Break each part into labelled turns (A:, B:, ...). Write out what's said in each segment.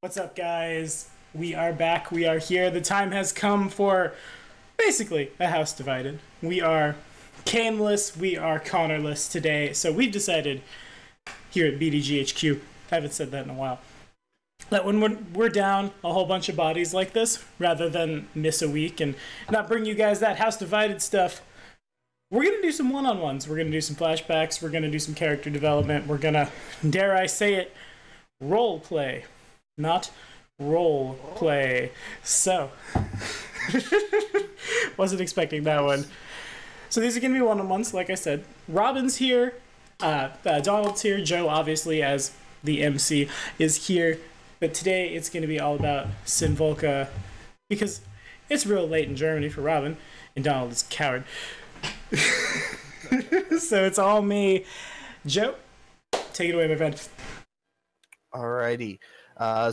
A: What's up, guys? We are back. We are here. The time has come for basically a house divided. We are Caneless. We are Connorless today. So we've decided here at BDGHQ, I haven't said that in a while, that when we're down a whole bunch of bodies like this, rather than miss a week and not bring you guys that house divided stuff, we're going to do some one-on-ones. We're going to do some flashbacks. We're going to do some character development. We're going to, dare I say it, role play. Not role play. So, wasn't expecting that one. So these are going to be one-on-ones, like I said. Robin's here. Donald's here. Joe, obviously, as the MC, is here. But today it's going to be all about Synvolka, because it's real late in Germany for Robin, and Donald is a coward. So it's all me. Joe, take it away, my friend.
B: Alrighty.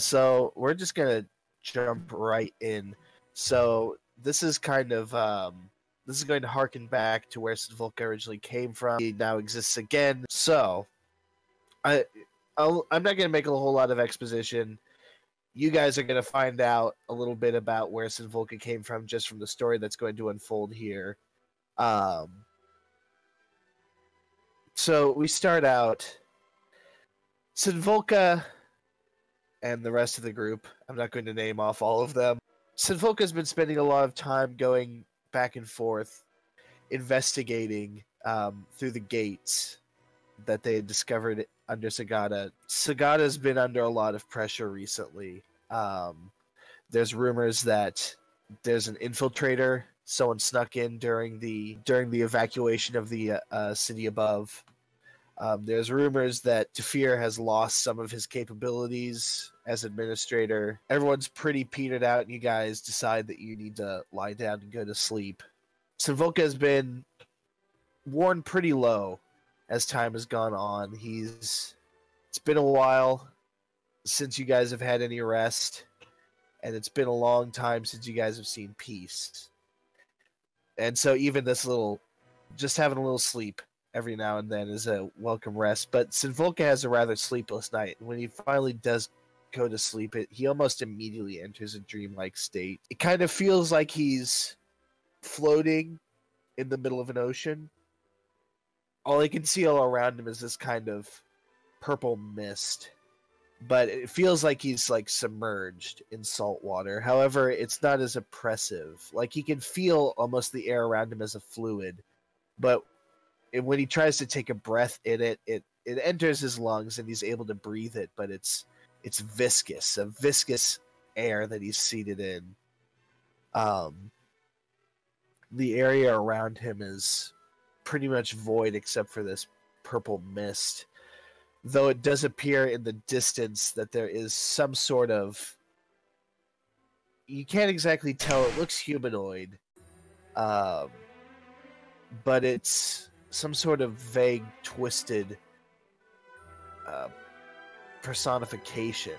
B: So we're just gonna jump right in. So this is kind of this is going to harken back to where Synvolka originally came from. He now exists again. So I'm not gonna make a whole lot of exposition. You guys are gonna find out a little bit about where Synvolka came from just from the story that's going to unfold here. So we start out. Synvolka and the rest of the group, I'm not going to name off all of them. Synvolka has been spending a lot of time going back and forth, investigating through the gates that they had discovered under Sagata. Sagata's been under a lot of pressure recently. There's rumors that there's an infiltrator. Someone snuck in during the evacuation of the city above. There's rumors that Tafir has lost some of his capabilities as administrator. Everyone's pretty petered out, and you guys decide that you need to lie down and go to sleep. Synvolka has been worn pretty low as time has gone on. It's been a while since you guys have had any rest, and it's been a long time since you guys have seen peace. And so even this just having a little sleep every now and then is a welcome rest. But Synvolka has a rather sleepless night, and when he finally does go to sleep, he almost immediately enters a dreamlike state. It kind of feels like he's floating in the middle of an ocean. All he can see all around him is this kind of purple mist, but it feels like he's like submerged in salt water. However, it's not as oppressive. Like, he can feel almost the air around him as a fluid, but when he tries to take a breath in it, it enters his lungs and he's able to breathe it, but it's viscous, a viscous air that he's seated in. The area around him is pretty much void except for this purple mist, though it does appear in the distance that there is some sort of, you can't exactly tell, it looks humanoid, but it's some sort of vague, twisted personification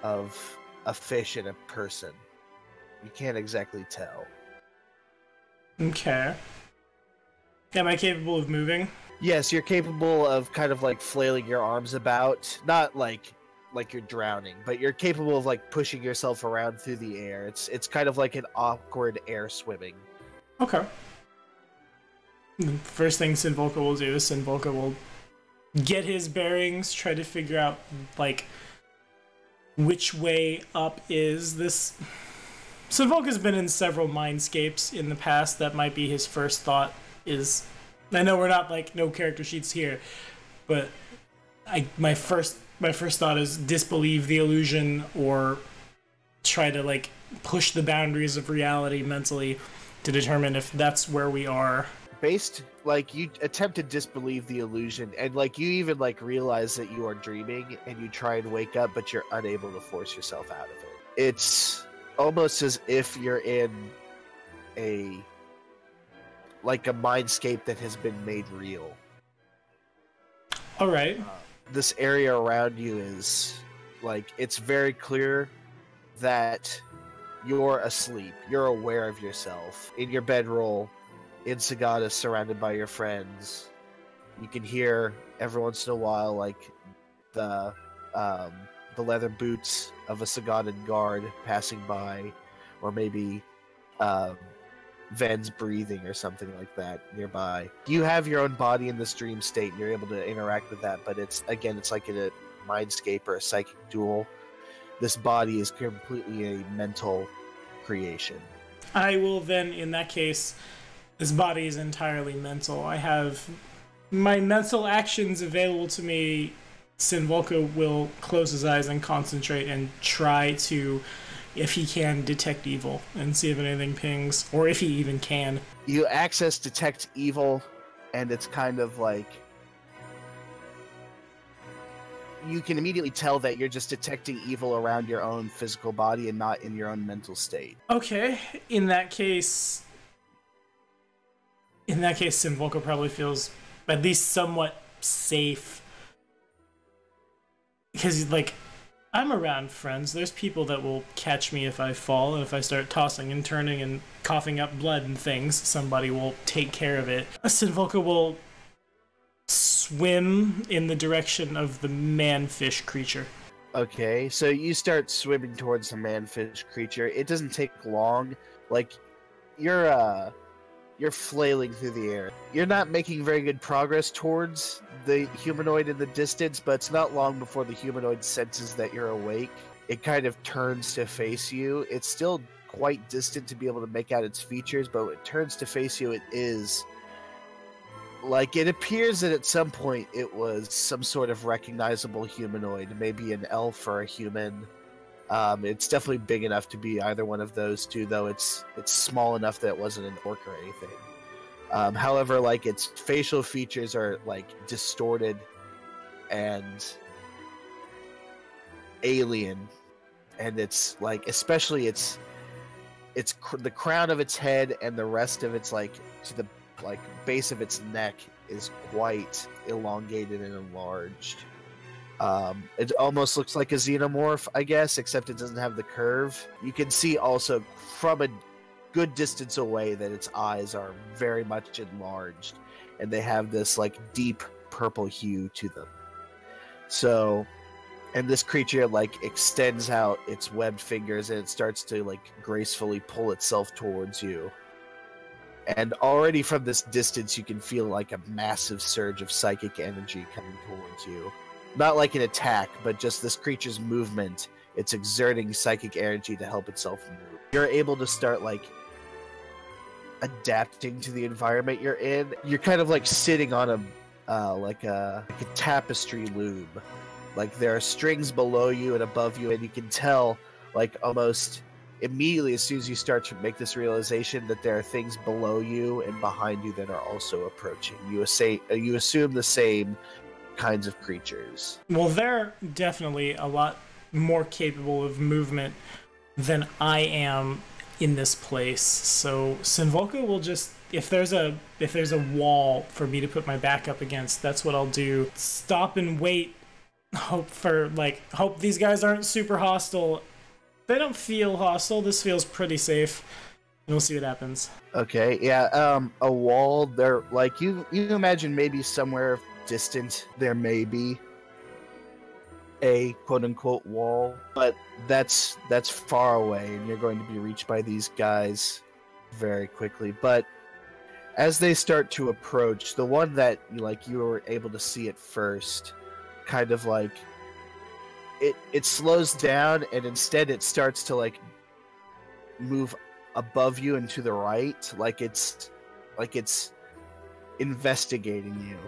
B: of a fish and a person. You can't exactly tell.
A: Okay. Am I capable of moving?
B: Yes, you're capable of kind of like flailing your arms about, not like you're drowning, but you're capable of like pushing yourself around through the air. It's kind of like an awkward air swimming.
A: Okay. First thing Synvolka will do is Synvolka will get his bearings, try to figure out, like, which way up is this. Synvolka's been in several mindscapes in the past. That might be his first thought is, I know we're not, like, no character sheets here, but my first thought is disbelieve the illusion or try to, like, push the boundaries of reality mentally to determine if that's where we are.
B: Like, you attempt to disbelieve the illusion, and like you even like realize that you are dreaming, and you try and wake up, but you're unable to force yourself out of it. It's almost as if you're in a mindscape that has been made real.
A: All right.
B: This area around you is like, it's very clear that you're asleep. You're aware of yourself in your bedroll in Sagata, surrounded by your friends. You can hear every once in a while like the the leather boots of a Sagadin guard passing by, or maybe Ven's breathing or something like that nearby. You have your own body in this dream state, and you're able to interact with that, but it's like in a mindscape or a psychic duel. This body is completely a mental creation.
A: I will then, in that case, this body is entirely mental. I have my mental actions available to me. Synvolka will close his eyes and concentrate and try to, if he can, detect evil and see if anything pings, or if he even can.
B: You access detect evil, and it's kind of like you can immediately tell that you're just detecting evil around your own physical body and not in your own mental state.
A: Okay, in that case, Synvolka probably feels at least somewhat safe. Because, like, I'm around friends. There's people that will catch me if I fall, and if I start tossing and turning and coughing up blood and things, somebody will take care of it. Synvolka will swim in the direction of the man-fish creature.
B: Okay, so you start swimming towards the man-fish creature. It doesn't take long. Like, you're flailing through the air. You're not making very good progress towards the humanoid in the distance, but it's not long before the humanoid senses that you're awake. It kind of turns to face you. It's still quite distant to be able to make out its features, but when it turns to face you, it is... like, it appears that at some point it was some sort of recognizable humanoid, maybe an elf or a human. It's definitely big enough to be either one of those two, though it's small enough that it wasn't an orc or anything. However, like, its facial features are, like, distorted and alien, and it's, like, especially it's the crown of its head and the rest of its, like, to the, like, base of its neck is quite elongated and enlarged. It almost looks like a xenomorph, I guess, except it doesn't have the curve. You can see also from a good distance away that its eyes are very much enlarged, and they have this, like, deep purple hue to them. So, and this creature, like, extends out its webbed fingers, and it starts to, like, gracefully pull itself towards you. And already from this distance, you can feel, like, a massive surge of psychic energy coming towards you. Not like an attack, but just this creature's movement. It's exerting psychic energy to help itself move. You're able to start, like, adapting to the environment you're in. You're kind of, like, sitting on a tapestry loom. Like, there are strings below you and above you, and you can tell, like, almost immediately as soon as you start to make this realization that there are things below you and behind you that are also approaching. You assume the same kinds of creatures.
A: Well, they're definitely a lot more capable of movement than I am in this place. So Synvolka will just, if there's a wall for me to put my back up against, that's what I'll do. Stop and wait. Hope these guys aren't super hostile. They don't feel hostile. This feels pretty safe. And we'll see what happens.
B: Okay, yeah, a wall, there, like, you imagine maybe somewhere distant there may be a quote-unquote wall, but that's far away, and you're going to be reached by these guys very quickly. But as they start to approach, the one that, like, you were able to see at first, kind of like it slows down, and instead it starts to, like, move above you and to the right, like it's investigating you.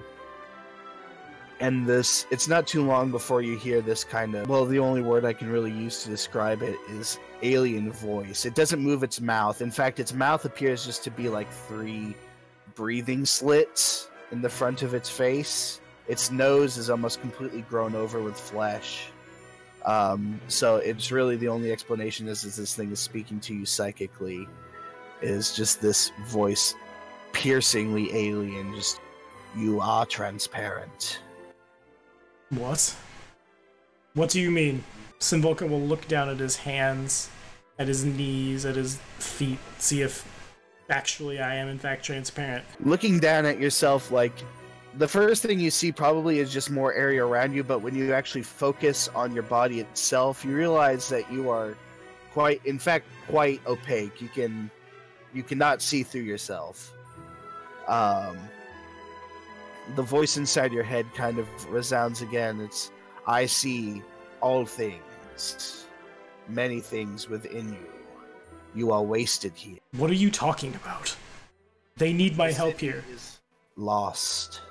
B: And it's not too long before you hear this kind of, well, the only word I can really use to describe it is alien voice. It doesn't move its mouth. In fact, its mouth appears just to be like 3 breathing slits in the front of its face. Its nose is almost completely grown over with flesh. So it's really the only explanation is this thing is speaking to you psychically, is just this voice, piercingly alien, just, you are transparent.
A: What? What do you mean? Synvolka will look down at his hands, at his knees, at his feet, see if actually I am in fact transparent.
B: Looking down at yourself, like, The first thing you see probably is just more area around you, but when you actually focus on your body itself, you realize that you are quite opaque. You cannot see through yourself. The voice inside your head kind of resounds again. It's, I see all things, many things within you. You are wasted here.
A: What are you talking about? They need my help here.
B: Is lost.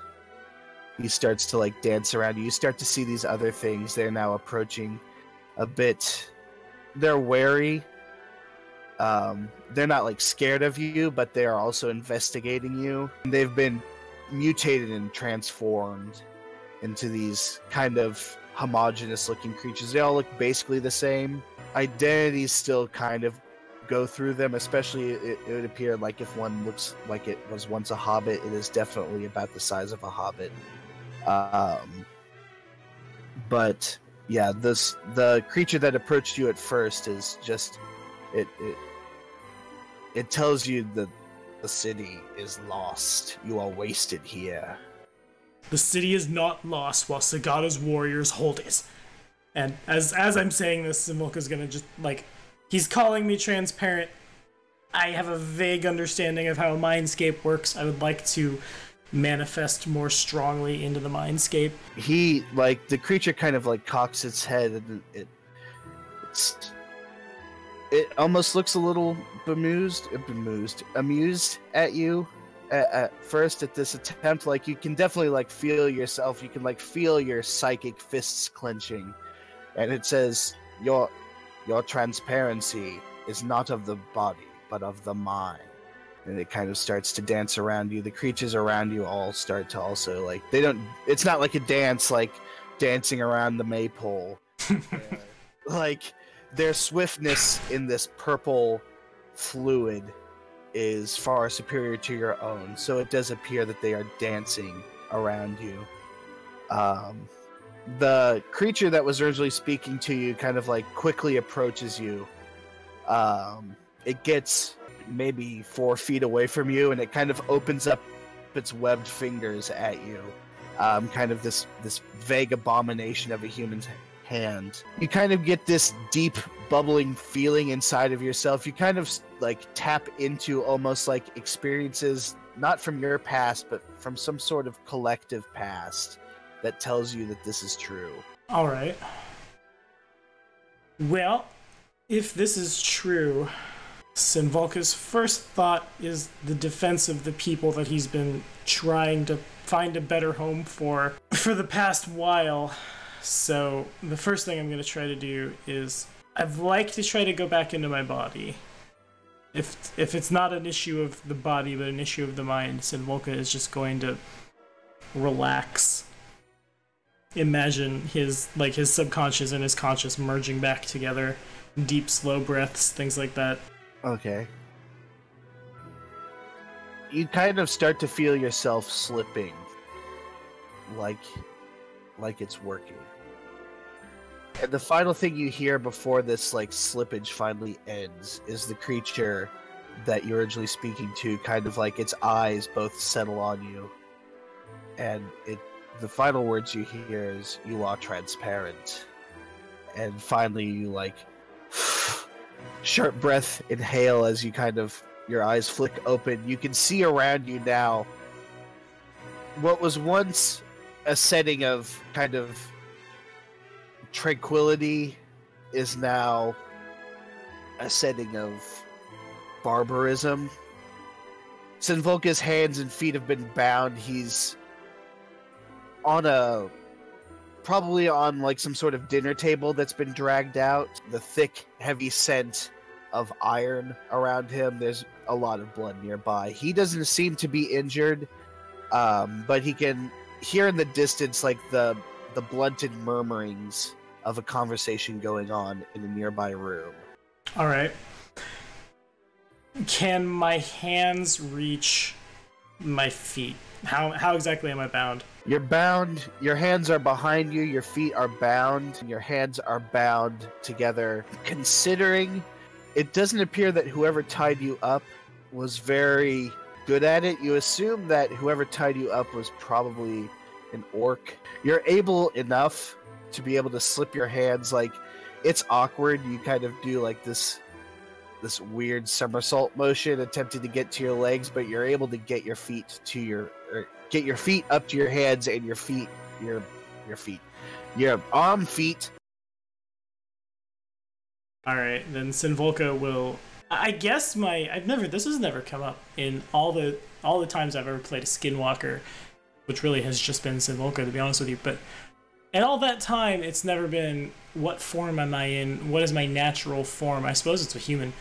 B: He starts to like dance around you. You start to see these other things. They're now approaching a bit. They're wary. They're not like scared of you, but they are also investigating you. They've been mutated and transformed into these kind of homogenous looking creatures. They all look basically the same. Identities still kind of go through them, especially it would appear like if one looks like it was once a hobbit, it is definitely about the size of a hobbit. But yeah, the creature that approached you at first is just it tells you that the city is lost. You are wasted here.
A: The city is not lost while Sagada's warriors hold it. And as I'm saying this, Synvolka's gonna just, like, he's calling me transparent. I have a vague understanding of how a mindscape works. I would like to manifest more strongly into the mindscape.
B: He, like, the creature kind of, like, cocks its head, and it almost looks a little amused at you at first at this attempt. Like, you can definitely, like, feel yourself. You can, like, feel your psychic fists clenching. And it says, your transparency is not of the body, but of the mind. And it kind of starts to dance around you. The creatures around you all start to also, like, it's not like a dance, like dancing around the maypole. Like, their swiftness in this purple fluid is far superior to your own. So it does appear that they are dancing around you. The creature that was originally speaking to you kind of like quickly approaches you. It gets maybe 4 feet away from you, and it kind of opens up its webbed fingers at you. Kind of this vague abomination of a human's hand. You kind of get this deep bubbling feeling inside of yourself. You kind of like tap into almost like experiences not from your past, but from some sort of collective past that tells you that this is true.
A: All right. Well, if this is true, Synvolka's first thought is the defense of the people that he's been trying to find a better home for the past while. So the first thing I'm going to try to do is I'd like to try to go back into my body. If it's not an issue of the body, but an issue of the mind, Synvolka is just going to relax. Imagine his subconscious and his conscious merging back together. Deep, slow breaths, things like that.
B: Okay. You kind of start to feel yourself slipping. Like it's working. And the final thing you hear before this like slippage finally ends is the creature that you're originally speaking to, kind of like its eyes both settle on you. And the final words you hear is, "You are transparent." And finally you like sharp breath, inhale as you kind of, your eyes flick open. You can see around you now what was once a setting of kind of tranquility is now a setting of barbarism. Synvolka's hands and feet have been bound. He's on probably on like some sort of dinner table that's been dragged out. The thick, heavy scent of iron around him. There's a lot of blood nearby. He doesn't seem to be injured, but he can hear in the distance like the blunted murmurings of a conversation going on in a nearby room.
A: All right. Can my hands reach my feet? How exactly am I bound?
B: You're bound. Your hands are behind you. Your feet are bound. And your hands are bound together. Considering it doesn't appear that whoever tied you up was very good at it. You assume that whoever tied you up was probably an orc. You're able enough to be able to slip your hands. Like, it's awkward. You kind of do like this weird somersault motion attempting to get to your legs, but you're able to get your feet to get your feet up to your hands and your arm feet.
A: All right, then Synvolka will. I guess this has never come up in all the times I've ever played a Skinwalker, which really has just been Synvolka, to be honest with you. But in all that time, it's never been, what form am I in? What is my natural form? I suppose it's a human.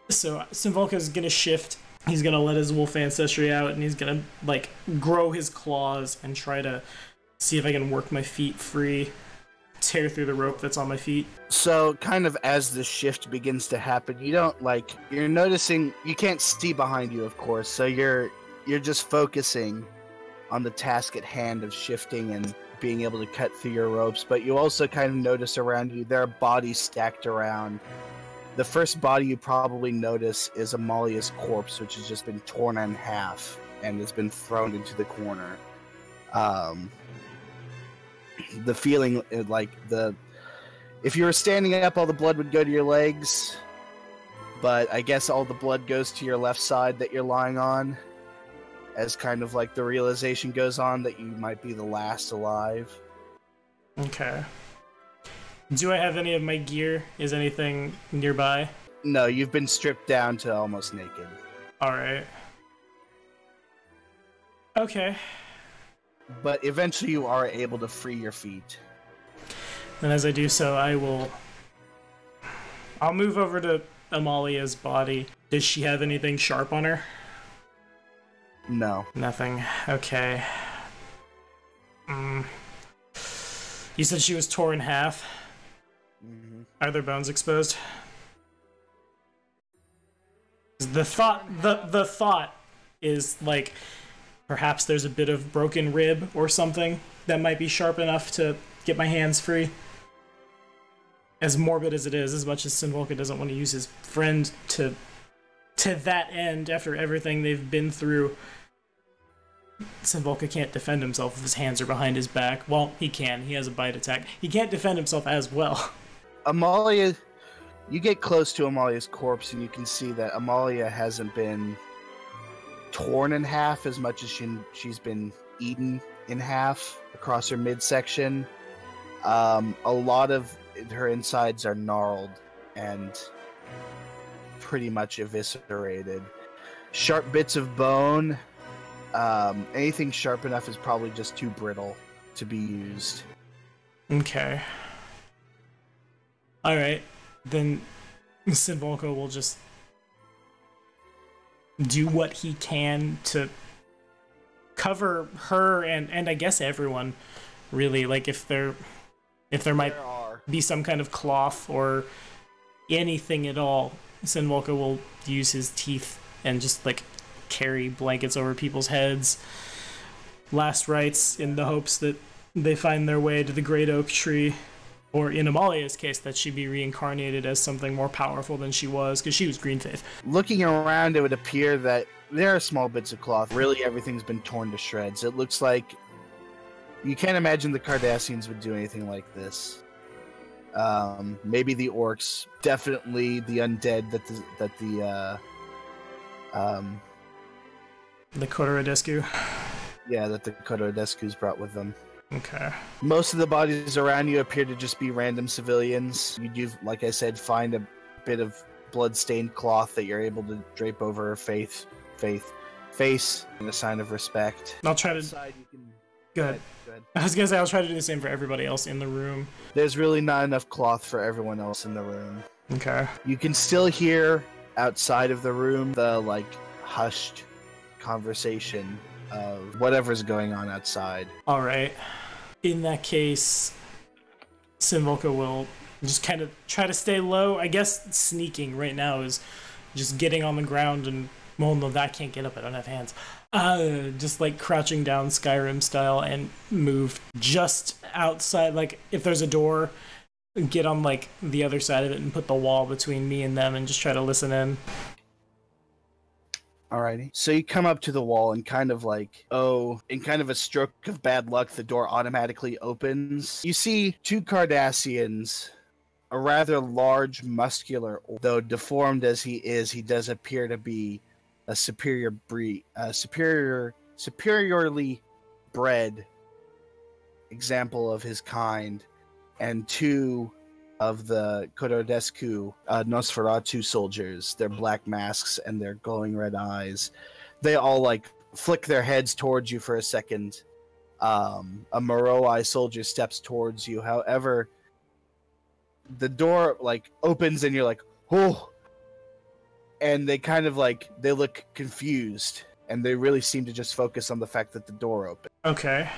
A: So Synvolka is gonna shift. He's gonna let his wolf ancestry out, and he's gonna like grow his claws and try to see if I can work my feet free, tear through the rope that's on my feet.
B: So kind of as the shift begins to happen, you're noticing, you can't see behind you, of course, so you're just focusing on the task at hand of shifting and being able to cut through your ropes, but you also kind of notice around you there are bodies stacked around. The first body you probably notice is Amalia's corpse, which has just been torn in half and has been thrown into the corner. The feeling, if you were standing up, all the blood would go to your legs, but I guess all the blood goes to your left side that you're lying on, as kind of like the realization goes on that you might be the last alive.
A: Okay. Do I have any of my gear? Is anything nearby?
B: No, you've been stripped down to almost naked.
A: Alright. Okay.
B: But eventually you are able to free your feet.
A: And as I do so, I'll move over to Amalia's body. Does she have anything sharp on her?
B: No.
A: Nothing. Okay. You said she was torn in half?
B: Mm-hmm.
A: Are there bones exposed? The thought is like, perhaps there's a bit of broken rib or something that might be sharp enough to get my hands free. As morbid as it is, as much as Synvolka doesn't want to use his friend to that end after everything they've been through, Synvolka can't defend himself if his hands are behind his back. Well, he can. He has a bite attack. He can't defend himself as well.
B: Amalia, you get close to Amalia's corpse and you can see that Amalia hasn't been torn in half as much as she's been eaten in half across her midsection. A lot of her insides are gnarled and pretty much eviscerated. Sharp bits of bone. Anything sharp enough is probably just too brittle to be used.
A: Okay. Alright, then Synvolka will just do what he can to cover her and I guess everyone, really. Like, if there might be some kind of cloth or anything at all, Synvolka will use his teeth and just like carry blankets over people's heads, last rites, in the hopes that they find their way to the great oak tree, or in Amalia's case, that she be reincarnated as something more powerful than she was, because she was Green Faith.
B: Looking around, it would appear that there are small bits of cloth. Really, everything's been torn to shreds. It looks like you can't imagine the Cardassians would do anything like this. Maybe the orcs, definitely the undead that
A: the Kotoradescu.
B: Yeah, that the Kotoradescus brought with them.
A: Okay. Most
B: of the bodies around you appear to just be random civilians. You do, like I said, find a bit of blood-stained cloth that you're able to drape over her face in a sign of respect.
A: I'll try to... Go ahead. I was gonna say, I'll try to do the same for everybody else in the room.
B: There's really not enough cloth for everyone else in the room.
A: Okay.
B: You can still hear outside of the room the, like, hushed conversation of whatever's going on outside.
A: Alright. In that case, Synvolka will just kind of try to stay low. I guess sneaking right now is just getting on the ground and... Well, no, that can't get up. I don't have hands. Just like crouching down Skyrim style and move just outside. Like, if there's a door, get on like the other side of it and put the wall between me and them and just try to listen in.
C: Alrighty. So you come up to the wall and kind of like, in kind of a stroke of bad luck, the door automatically opens. You see two Cardassians, a rather large, muscular, though deformed as he is, he does appear to be a superior breed, superiorly bred example of his kind, and two of the Kododescu Nosferatu soldiers, their black masks and their glowing red eyes. They all like flick their heads towards you for a second. A Moroi soldier steps towards you. However, the door like opens and you're like, oh, and they kind of like, they look confused and they really seem to just focus on the fact that the door opened.
A: Okay.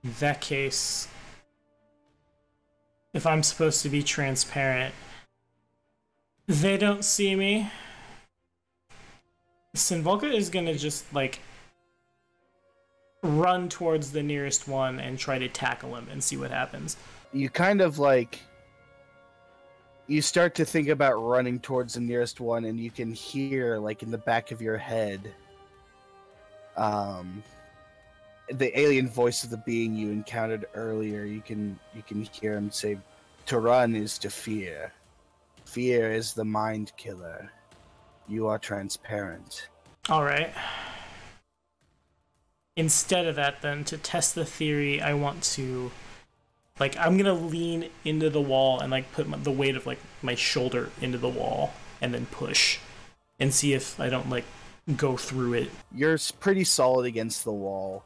A: In that case, if I'm supposed to be transparent, they don't see me. Synvolka is gonna just, like, run towards the nearest one and try to tackle him and see what happens.
C: You kind of, like, you start to think about running towards the nearest one, and you can hear, like, in the back of your head, the alien voice of the being you encountered earlier. You can hear him say, "To run is to fear. Fear is the mind killer. You are transparent."
A: Alright. Instead of that, then, to test the theory, I want to, like, I'm gonna lean into the wall and, like, put the weight of, like, my shoulder into the wall and then push and see if I don't, like, go through it.
C: You're pretty solid against the wall.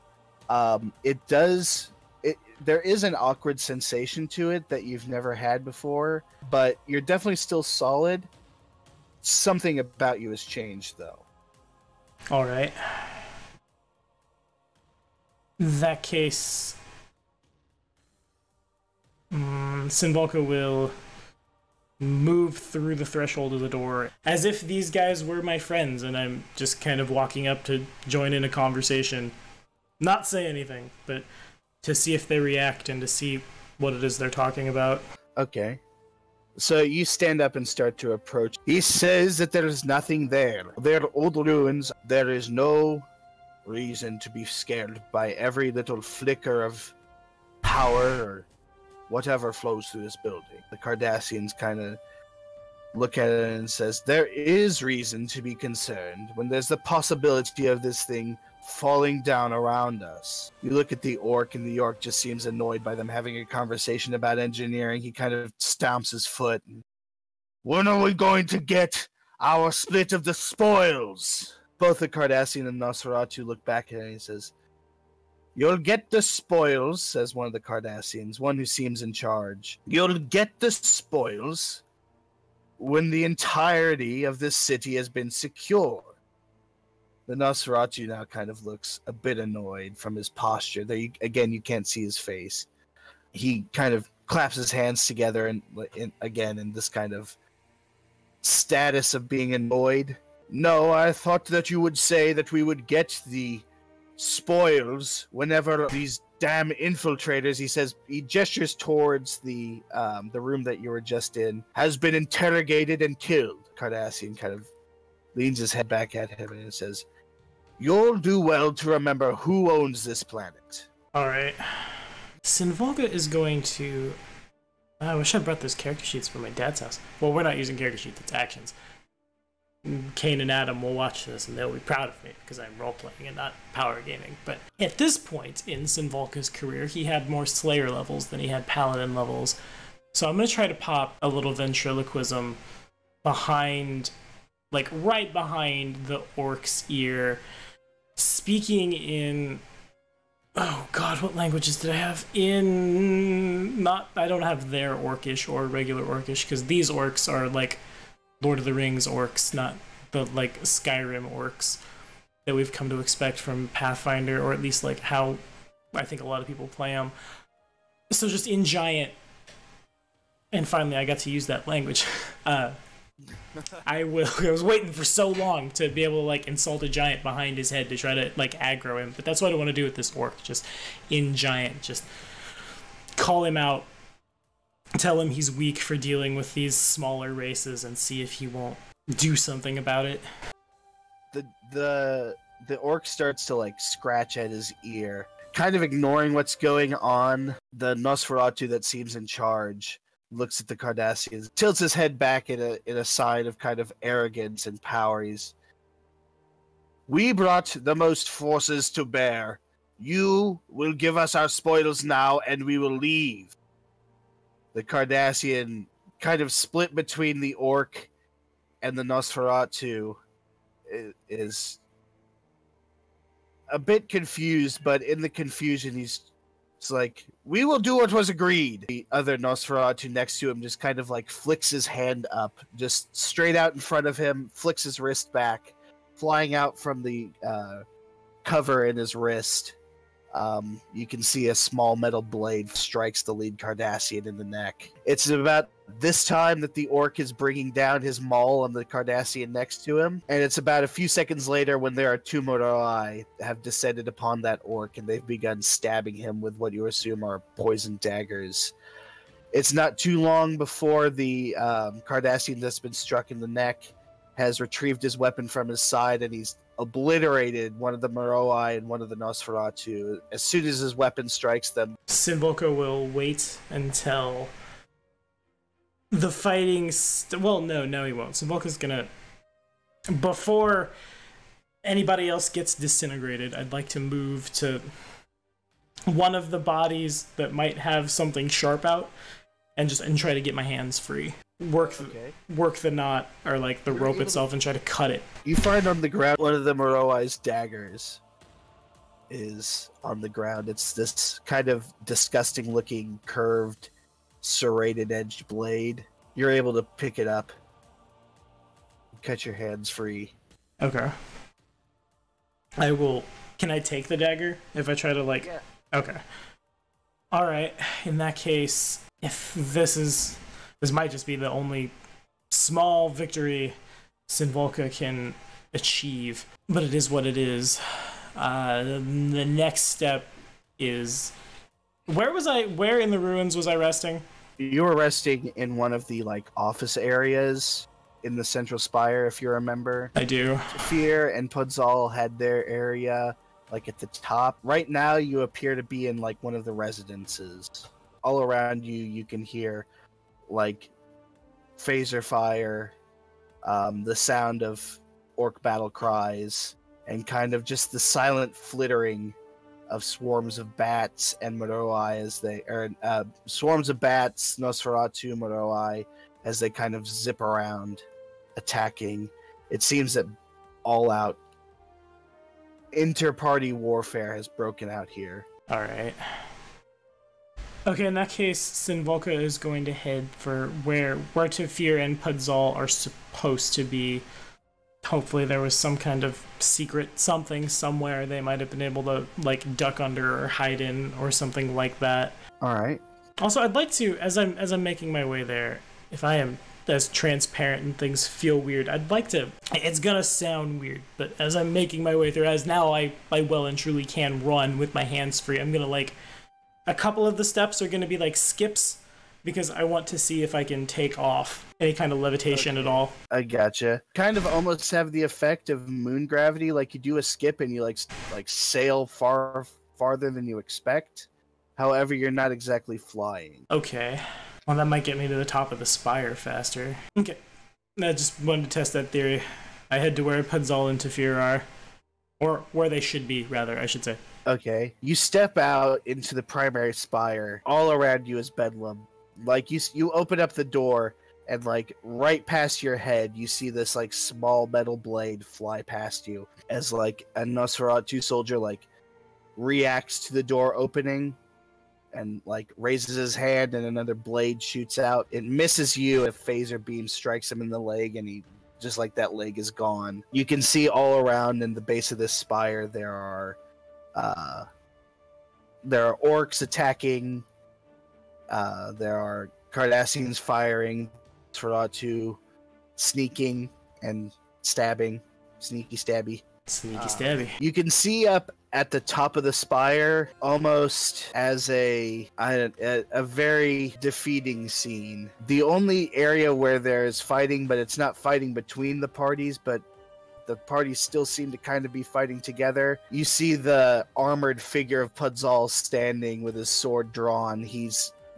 C: There is an awkward sensation to it that you've never had before, but you're definitely still solid. Something about you has changed, though.
A: Alright. In that case, Synvolka will move through the threshold of the door as if these guys were my friends and I'm just kind of walking up to join in a conversation. Not say anything, but to see if they react and to see what it is they're talking about.
C: Okay. So you stand up and start to approach. He says that there is nothing there. They're old ruins. There is no reason to be scared by every little flicker of power or whatever flows through this building. The Cardassians kind of look at it and says, there is reason to be concerned when there's the possibility of this thing falling down around us. You look at the orc, and the orc just seems annoyed by them having a conversation about engineering. He kind of stamps his foot. When are we going to get our split of the spoils? Both the Cardassian and Nosferatu look back at him and he says, you'll get the spoils, says one of the Cardassians, one who seems in charge. You'll get the spoils when the entirety of this city has been secured. The Nosferatu now kind of looks a bit annoyed from his posture. Again, you can't see his face. He kind of claps his hands together and again in this kind of status of being annoyed. No, I thought that you would say that we would get the spoils whenever these damn infiltrators, he says, he gestures towards the room that you were just in, has been interrogated and killed. Cardassian kind of leans his head back at him and says, you'll do well to remember who owns this planet.
A: Alright. Synvolka is going to... I wish I brought those character sheets from my dad's house. Well, we're not using character sheets, it's actions. Kane and Adam will watch this and they'll be proud of me because I'm role-playing and not power gaming. But at this point in Synvolka's career, he had more Slayer levels than he had Paladin levels. So I'm going to try to pop a little ventriloquism behind, like right behind the orc's ear, speaking in... Oh god, what languages did I have? I don't have their orcish or regular orcish, because these orcs are like Lord of the Rings orcs, not the like Skyrim orcs that we've come to expect from Pathfinder, or at least like how I think a lot of people play them. So just in giant, and finally I got to use that language. I was waiting for so long to be able to like insult a giant behind his head to try to like aggro him, but that's what I want to do with this orc. Just in giant, just call him out, tell him he's weak for dealing with these smaller races, and see if he won't do something about it.
B: The orc starts to like scratch at his ear, kind of ignoring what's going on. The Nosferatu that seems in charge looks at the Cardassians, tilts his head back in a sign of kind of arrogance and power. We brought the most forces to bear. You will give us our spoils now, and we will leave. The Cardassian, kind of split between the orc and the Nosferatu, is a bit confused, but in the confusion, it's like, we will do what was agreed. The other Nosferatu next to him just kind of like flicks his hand up, just straight out in front of him, flicks his wrist back, flying out from the cover in his wrist. You can see a small metal blade strikes the lead Cardassian in the neck. It's about this time that the orc is bringing down his maul on the Cardassian next to him, and it's about a few seconds later when there are two Moroi have descended upon that orc, and they've begun stabbing him with what you assume are poison daggers. It's not too long before the Cardassian that's been struck in the neck has retrieved his weapon from his side, and he's obliterated one of the Moroi and one of the Nosferatu. As soon as his weapon strikes them,
A: Synvolka will wait until the fighting... well, no, he won't. Synvolka's gonna... before anybody else gets disintegrated, I'd like to move to one of the bodies that might have something sharp out and try to get my hands free. Work the knot, or like the rope itself, and try to cut it.
B: You find on the ground one of the Moroi's daggers is on the ground. It's this kind of disgusting looking curved serrated edged blade. You're able to pick it up, cut your hands free.
A: Okay. I will... Can I take the dagger if I try to like...
B: Yeah.
A: Okay. Alright, in that case, if this might just be the only small victory Synvolka can achieve, but it is what it is. The next step is... Where in the ruins was I resting?
B: You were resting in one of the like office areas in the central spire, if you remember.
A: I do.
B: Fear and Pudzal had their area like at the top. Right now you appear to be in like one of the residences. All around you, you can hear like phaser fire, the sound of orc battle cries, and kind of just the silent flittering of swarms of bats and Moroi as they, swarms of bats, Nosferatu, Moroi, as they kind of zip around, attacking. It seems that all-out inter-party warfare has broken out here.
A: All right. Okay, in that case, Synvolka is going to head for where Tefir and Pudzal are supposed to be. Hopefully there was some kind of secret something somewhere they might have been able to, like, duck under or hide in or something like that.
B: All right.
A: Also, I'd like to, as I'm making my way there, if I am as transparent and things feel weird, I'd like to... It's gonna sound weird, but as I'm making my way through, as now I well and truly can run with my hands free, I'm gonna, like... A couple of the steps are gonna be, like, skips, because I want to see if I can take off any kind of levitation at all.
B: I gotcha. Kind of almost have the effect of moon gravity, like you do a skip and you, like sail farther than you expect. However, you're not exactly flying.
A: Okay. Well, that might get me to the top of the spire faster. Okay. I just wanted to test that theory. I head to where Pudzal and Tefir are. Or where they should be, rather, I should say.
B: Okay. You step out into the primary spire. All around you is bedlam. Like, you open up the door, and, like, right past your head, you see this, like, small metal blade fly past you. As, like, a Nosferatu soldier, like, reacts to the door opening, and, like, raises his hand, and another blade shoots out. It misses you. A phaser beam strikes him in the leg, and he... just like that leg is gone. You can see all around in the base of this spire there are orcs attacking, there are Cardassians firing, Nosferatu sneaking and stabbing, sneaky stabby.
A: Sneaky stabby.
B: You can see up at the top of the spire, almost as a very defeating scene. The only area where there's fighting, but it's not fighting between the parties, but
C: the party still seem to kind of be fighting together. You see the armored figure of Pudzal standing with his sword drawn.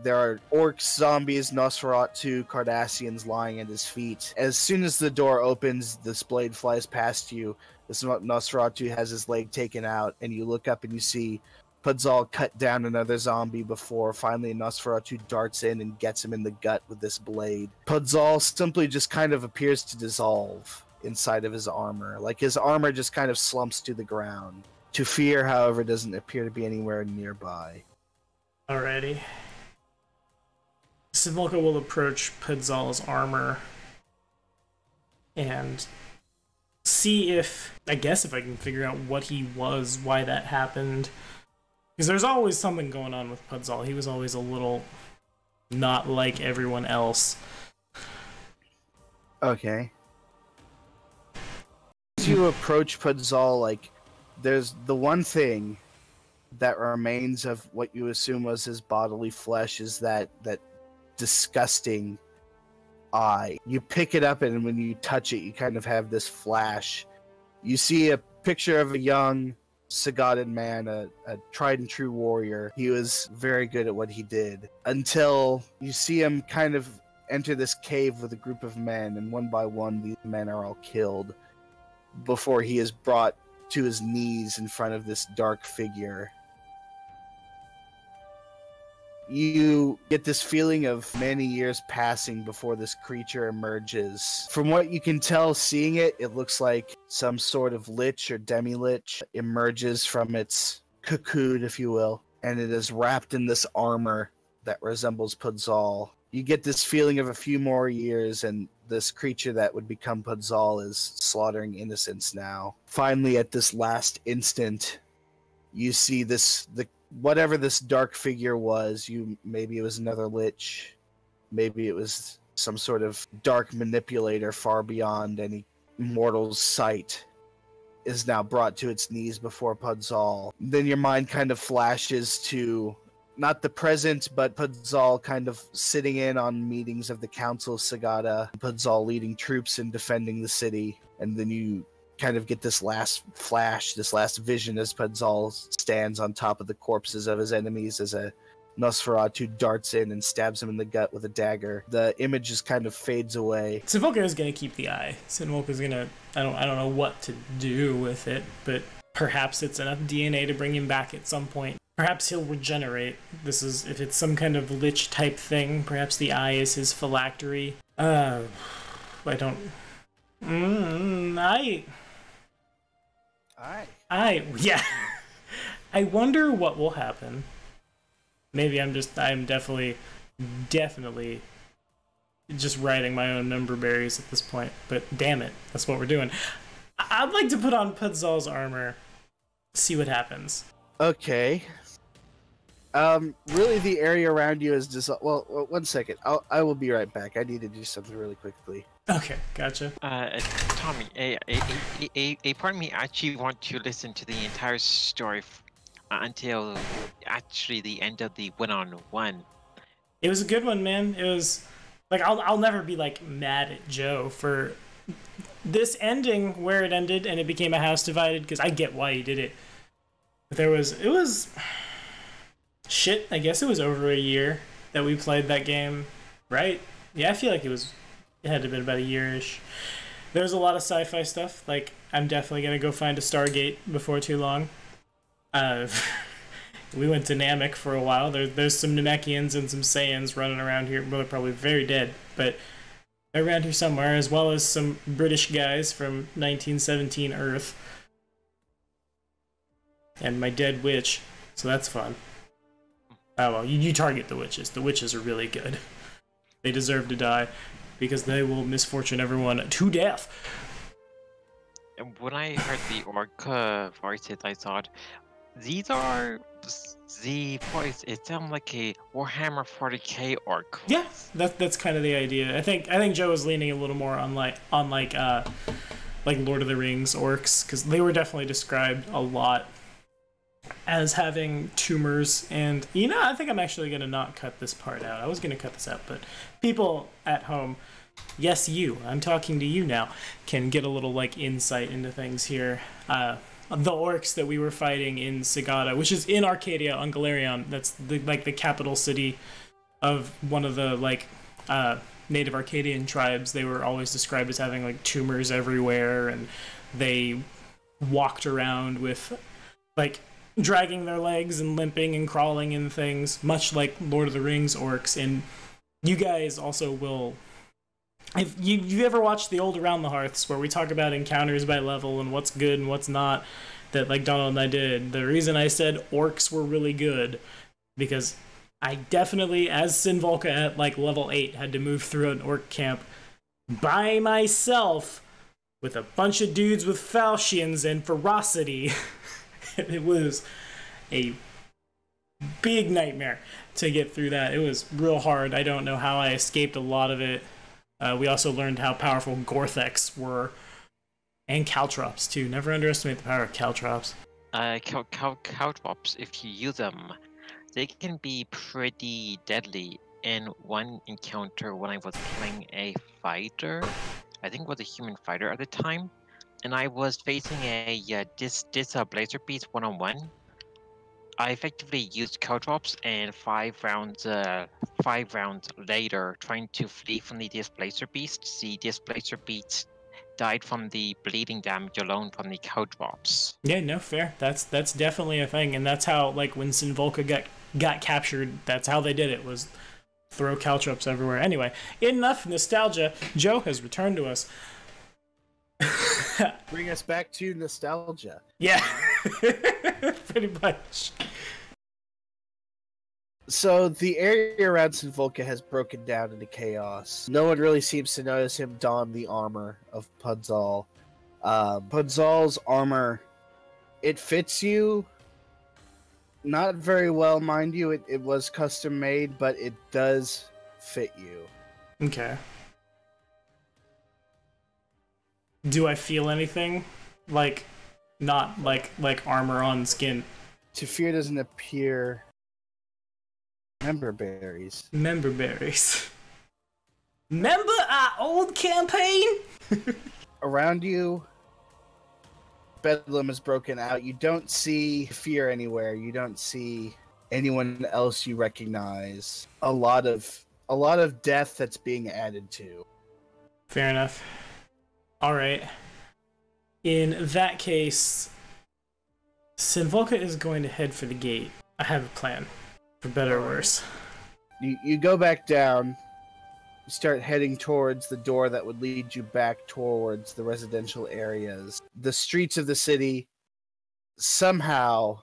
C: There are orcs, zombies, Nosferatu, Cardassians lying at his feet. As soon as the door opens, this blade flies past you. This Nosferatu has his leg taken out, and you look up and you see Pudzal cut down another zombie before finally Nosferatu darts in and gets him in the gut with this blade. Pudzal simply just kind of appears to dissolve inside of his armor. Like his armor just kind of slumps to the ground. Tufir, however, doesn't appear to be anywhere nearby.
A: Alrighty. Synvolka will approach Pudzal's armor and see if I can figure out what he was, why that happened. Because there's always something going on with Pudzal. He was always a little not like everyone else.
C: Okay. As you approach Pudzal, like, there's the one thing that remains of what you assume was his bodily flesh is that disgusting eye. You pick it up, and when you touch it, you kind of have this flash. You see a picture of a young Sagadin man, a tried and true warrior. He was very good at what he did until you see him kind of enter this cave with a group of men, and one by one these men are all killed before he is brought to his knees in front of this dark figure. You get this feeling of many years passing before this creature emerges. From what you can tell, seeing it, it looks like some sort of lich or demi-lich emerges from its cocoon, if you will, and it is wrapped in this armor that resembles Pudzal. You get this feeling of a few more years, and this creature that would become Pudzal is slaughtering innocents now. Finally, at this last instant, you see whatever this dark figure was, maybe it was another lich, maybe it was some sort of dark manipulator far beyond any mortal's sight, is now brought to its knees before Pudzal. Then your mind kind of flashes to not the present, but Pudzal kind of sitting in on meetings of the Council of Sagada, Pudzal leading troops and defending the city, and then you kind of get this last flash, this last vision as Pudzal stands on top of the corpses of his enemies as a Nosferatu darts in and stabs him in the gut with a dagger. The image just kind of fades away.
A: Synvolka is going to keep the eye. Synvolka is going to... I don't know what to do with it, but perhaps it's enough DNA to bring him back at some point. Perhaps he'll regenerate. If it's some kind of lich type thing, perhaps the eye is his phylactery. I don't... Yeah. I wonder what will happen. Maybe I'm definitely just writing my own number berries at this point. But damn it, that's what we're doing. I'd like to put on Pudzal's armor, see what happens.
C: Okay. Really, the area around you is just... Well, 1 second. I will be right back. I need to do something really quickly.
A: Okay, gotcha.
D: Tommy, a part of me actually want to listen to the entire story until actually the end of the one-on-one.
A: It was a good one, man. It was like I'll never be like mad at Joe for this ending where it ended and it became a house divided, because I get why he did it. But it was shit. I guess it was over a year that we played that game, right? Yeah, I feel like it had to have been about a year-ish. There was a lot of sci-fi stuff. Like, I'm definitely going to go find a Stargate before too long. We went to Namek for a while. There's some Namekians and some Saiyans running around here. Well, they're probably very dead, but they're around here somewhere, as well as some British guys from 1917 Earth. And my dead witch, so that's fun. Oh, well, you target the witches. The witches are really good. They deserve to die, because they will misfortune everyone to death.
D: And when I heard the orc voices, I thought, these are the voice. It sounds like a Warhammer 40k orc.
A: Yeah, that's kind of the idea. I think Joe was leaning a little more on like Lord of the Rings orcs, because they were definitely described a lot as having tumors. And I think I'm actually gonna not cut this part out. I was gonna cut this out, but people at home, yes, you, I'm talking to you now, can get a little like insight into things here. The orcs that we were fighting in Sagada, which is in Arcadia on Galarion, that's the capital city of one of the native Arcadian tribes. They were always described as having like tumors everywhere, and they walked around with like dragging their legs and limping and crawling and things, much like Lord of the Rings orcs. And you guys also will, if you've ever watched the old Around the Hearths where we talk about encounters by level and what's good and what's not, that like Donald and I did, the reason I said orcs were really good, because I definitely, as Synvolka at like level 8, had to move through an orc camp by myself with a bunch of dudes with falchions and ferocity. It was a big nightmare to get through that. It was real hard. I don't know how I escaped a lot of it. We also learned how powerful Gortheks were, and Caltrops too. Never underestimate the power of Caltrops.
D: Caltrops, if you use them, they can be pretty deadly. In one encounter when I was playing a fighter, I think it was a human fighter at the time, and I was facing a Blazer Beast one-on-one. I effectively used Caltrops, and 5 rounds later, trying to flee from the Displacer Beast, the Displacer Beast died from the bleeding damage alone from the Caltrops.
A: Yeah, no, fair. That's definitely a thing, and that's how, like, when Synvolka got captured, that's how they did it, was throw Caltrops everywhere. Anyway, enough nostalgia. Joe has returned to us.
B: Bring us back to nostalgia.
A: Yeah, pretty much.
B: So the area around Synvolka has broken down into chaos. No one really seems to notice him don the armor of Pudzal. Pudzal's armor, it fits you. Not very well, mind you. It was custom made, but it does fit you.
A: Okay. Do I feel anything? Like, not like armor on skin?
B: Tefir doesn't appear. Member berries.
A: Member berries. Remember our old campaign?
B: Around you, Bedlam is broken out. You don't see fear anywhere. You don't see anyone else you recognize. A lot of death that's being added to.
A: Fair enough. All right. In that case, Synvolka is going to head for the gate. I have a plan, for better or worse.
B: You go back down. You start heading towards the door that would lead you back towards the residential areas. The streets of the city, somehow,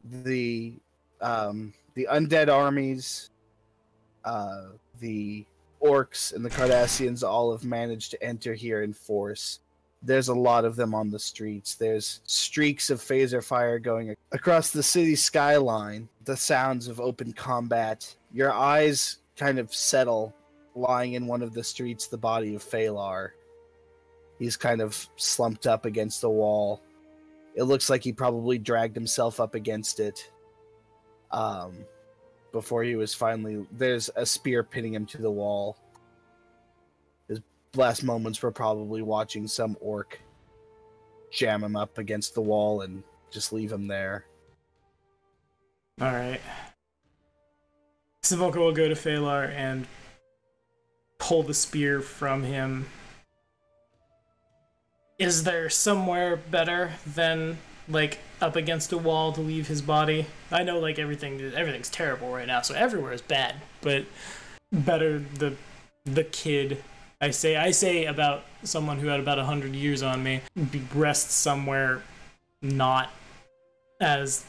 B: the undead armies, the orcs and the Cardassians all have managed to enter here in force. There's a lot of them on the streets. There's streaks of phaser fire going across the city skyline. The sounds of open combat. Your eyes kind of settle, lying in one of the streets, the body of Phalar. He's kind of slumped up against the wall. It looks like he probably dragged himself up against it. Before he was finally... There's a spear pinning him to the wall. His last moments were probably watching some orc jam him up against the wall and just leave him there.
A: Alright. Synvolka will go to Phalar and pull the spear from him. Is there somewhere better than, like, up against a wall to leave his body? I know, like, everything's terrible right now, so everywhere is bad, but better the kid. I say about someone who had about 100 years on me, rests somewhere not as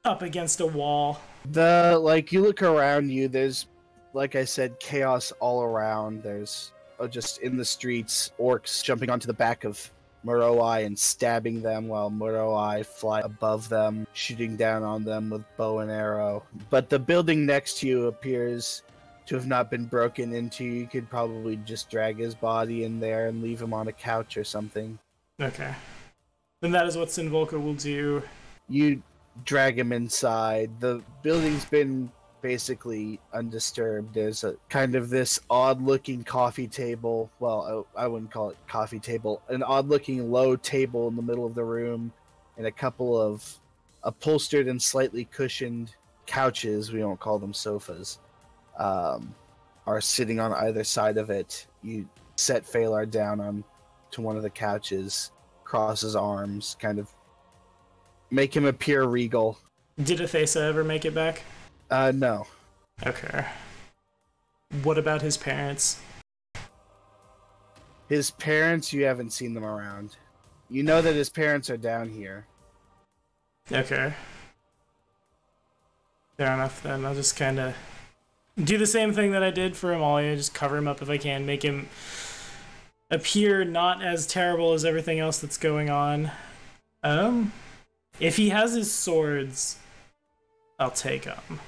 A: up against a wall.
B: You look around you, there's, like I said, chaos all around. There's just in the streets, orcs jumping onto the back of Moroi and stabbing them while Moroi fly above them, shooting down on them with bow and arrow. But the building next to you appears to have not been broken into. You could probably just drag his body in there and leave him on a couch or something.
A: Okay. Then that is what Synvolka will do.
B: You drag him inside. The building's been
C: basically undisturbed. There's a kind of this odd-looking coffee table. Well, I wouldn't call it coffee table. An odd-looking low table in the middle of the room, and a couple of upholstered and slightly cushioned couches. We don't call them sofas. Are sitting on either side of it. You set Phalar down on to one of the couches, cross his arms, kind of make him appear regal.
A: Did Athesa ever make it back?
C: No.
A: Okay. What about his parents?
C: His parents, you haven't seen them around. You know that his parents are down here.
A: Okay. Fair enough, then. I'll just kind of do the same thing that I did for Amalia, just cover him up if I can, make him appear not as terrible as everything else that's going on. If he has his swords, I'll take them.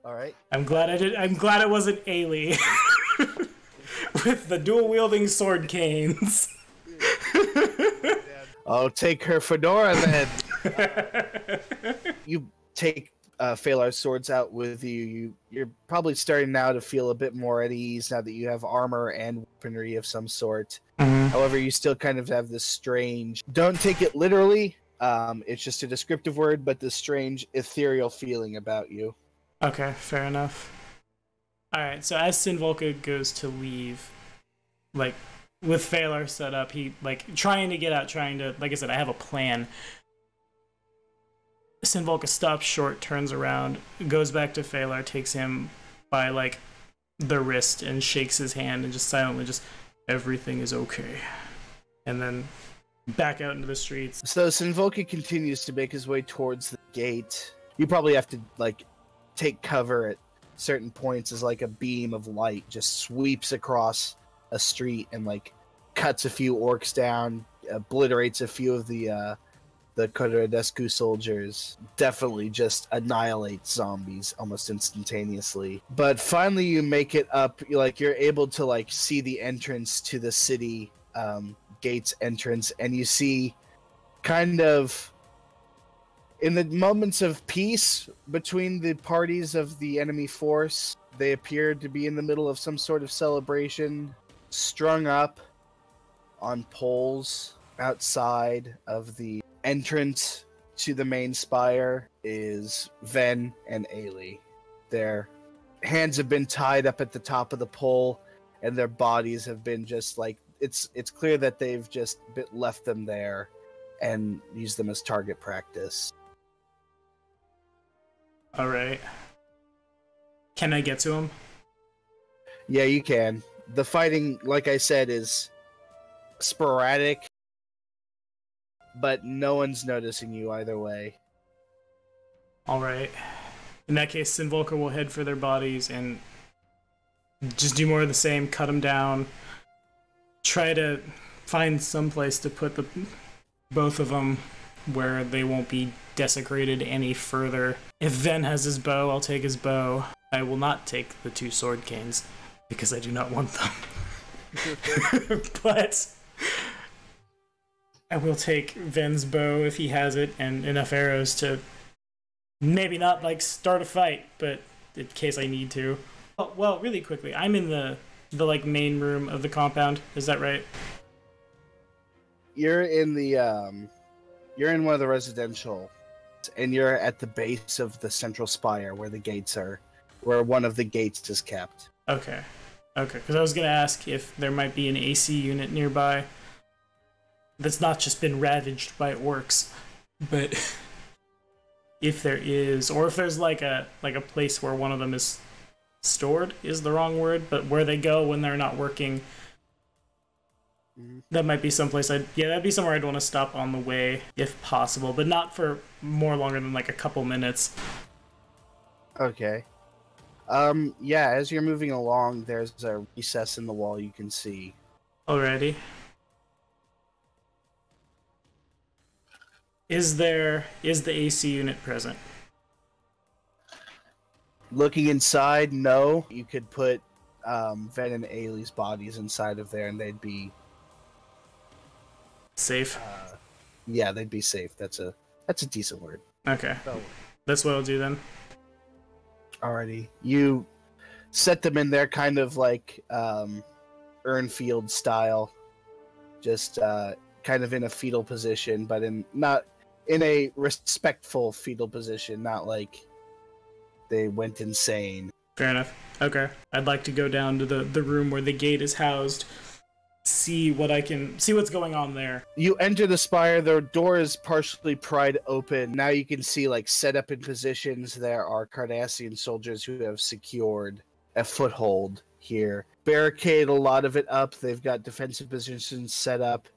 B: All right.
A: I'm glad it wasn't Ailey with the dual-wielding sword canes.
C: I'll take her fedora then. You take Phalar's swords out with you. You're probably starting now to feel a bit more at ease now that you have armor and weaponry of some sort.
A: Mm-hmm.
C: However, you still kind of have this strange, don't take it literally, it's just a descriptive word, but this strange ethereal feeling about you.
A: Okay, fair enough. Alright, so as Synvolka goes to leave, like, with Phalar set up, he, like, trying to get out, like I said, I have a plan. Synvolka stops short, turns around, goes back to Phalar, takes him by, like, the wrist and shakes his hand and just silently everything is okay. And then back out into the streets.
C: So Synvolka continues to make his way towards the gate. You probably have to, like, take cover at certain points as, like, a beam of light just sweeps across a street and, like, cuts a few orcs down, obliterates a few of the Kodoredescu soldiers, definitely just annihilates zombies almost instantaneously. But finally you make it up, you're able to, like, see the entrance to the city gates entrance, and you see kind of in the moments of peace between the parties of the enemy force, they appeared to be in the middle of some sort of celebration, strung up on poles outside of the entrance to the main spire is Ven and Ailey. Their hands have been tied up at the top of the pole, and their bodies have been just like, it's clear that they've just left them there and used them as target practice.
A: All right. Can I get to him?
C: Yeah, you can. The fighting, like I said, is sporadic, but no one's noticing you either way.
A: All right. In that case, Synvolka will head for their bodies and just do more of the same, cut them down, try to find some place to put both of them where they won't be desecrated any further. If Ven has his bow, I'll take his bow. I will not take the 2 sword canes because I do not want them. But I will take Ven's bow if he has it and enough arrows to maybe not, like, start a fight, but in case I need to. Well, really quickly, I'm in the like main room of the compound. Is that right?
C: You're in the you're in one of the residential, and you're at the base of the central spire where the gates are, where one of the gates is kept.
A: Okay, because I was gonna ask if there might be an AC unit nearby that's not just been ravaged by orcs, but if there is, or if there's like a place where one of them is stored is the wrong word, but where they go when they're not working. That might be someplace that'd be somewhere I'd want to stop on the way if possible, but not for more longer than like a couple minutes.
C: Okay. Yeah, as you're moving along, there's a recess in the wall you can see.
A: Alrighty. Is the AC unit present?
C: Looking inside, no. You could put Ven and Ailey's bodies inside of there, and they'd be
A: safe.
C: Yeah, they'd be safe. That's a decent word.
A: Okay, that's what I'll do then.
C: Alrighty. You set them in there kind of like Urnfield style. Just kind of in a fetal position, but not in a respectful fetal position, not like they went insane.
A: Fair enough. Okay. I'd like to go down to the room where the gate is housed, see what's going on there.
C: You enter the spire, the door is partially pried open. Now you can see, like, set up in positions, there are Cardassian soldiers who have secured a foothold here. Barricade a lot of it up. They've got defensive positions set up,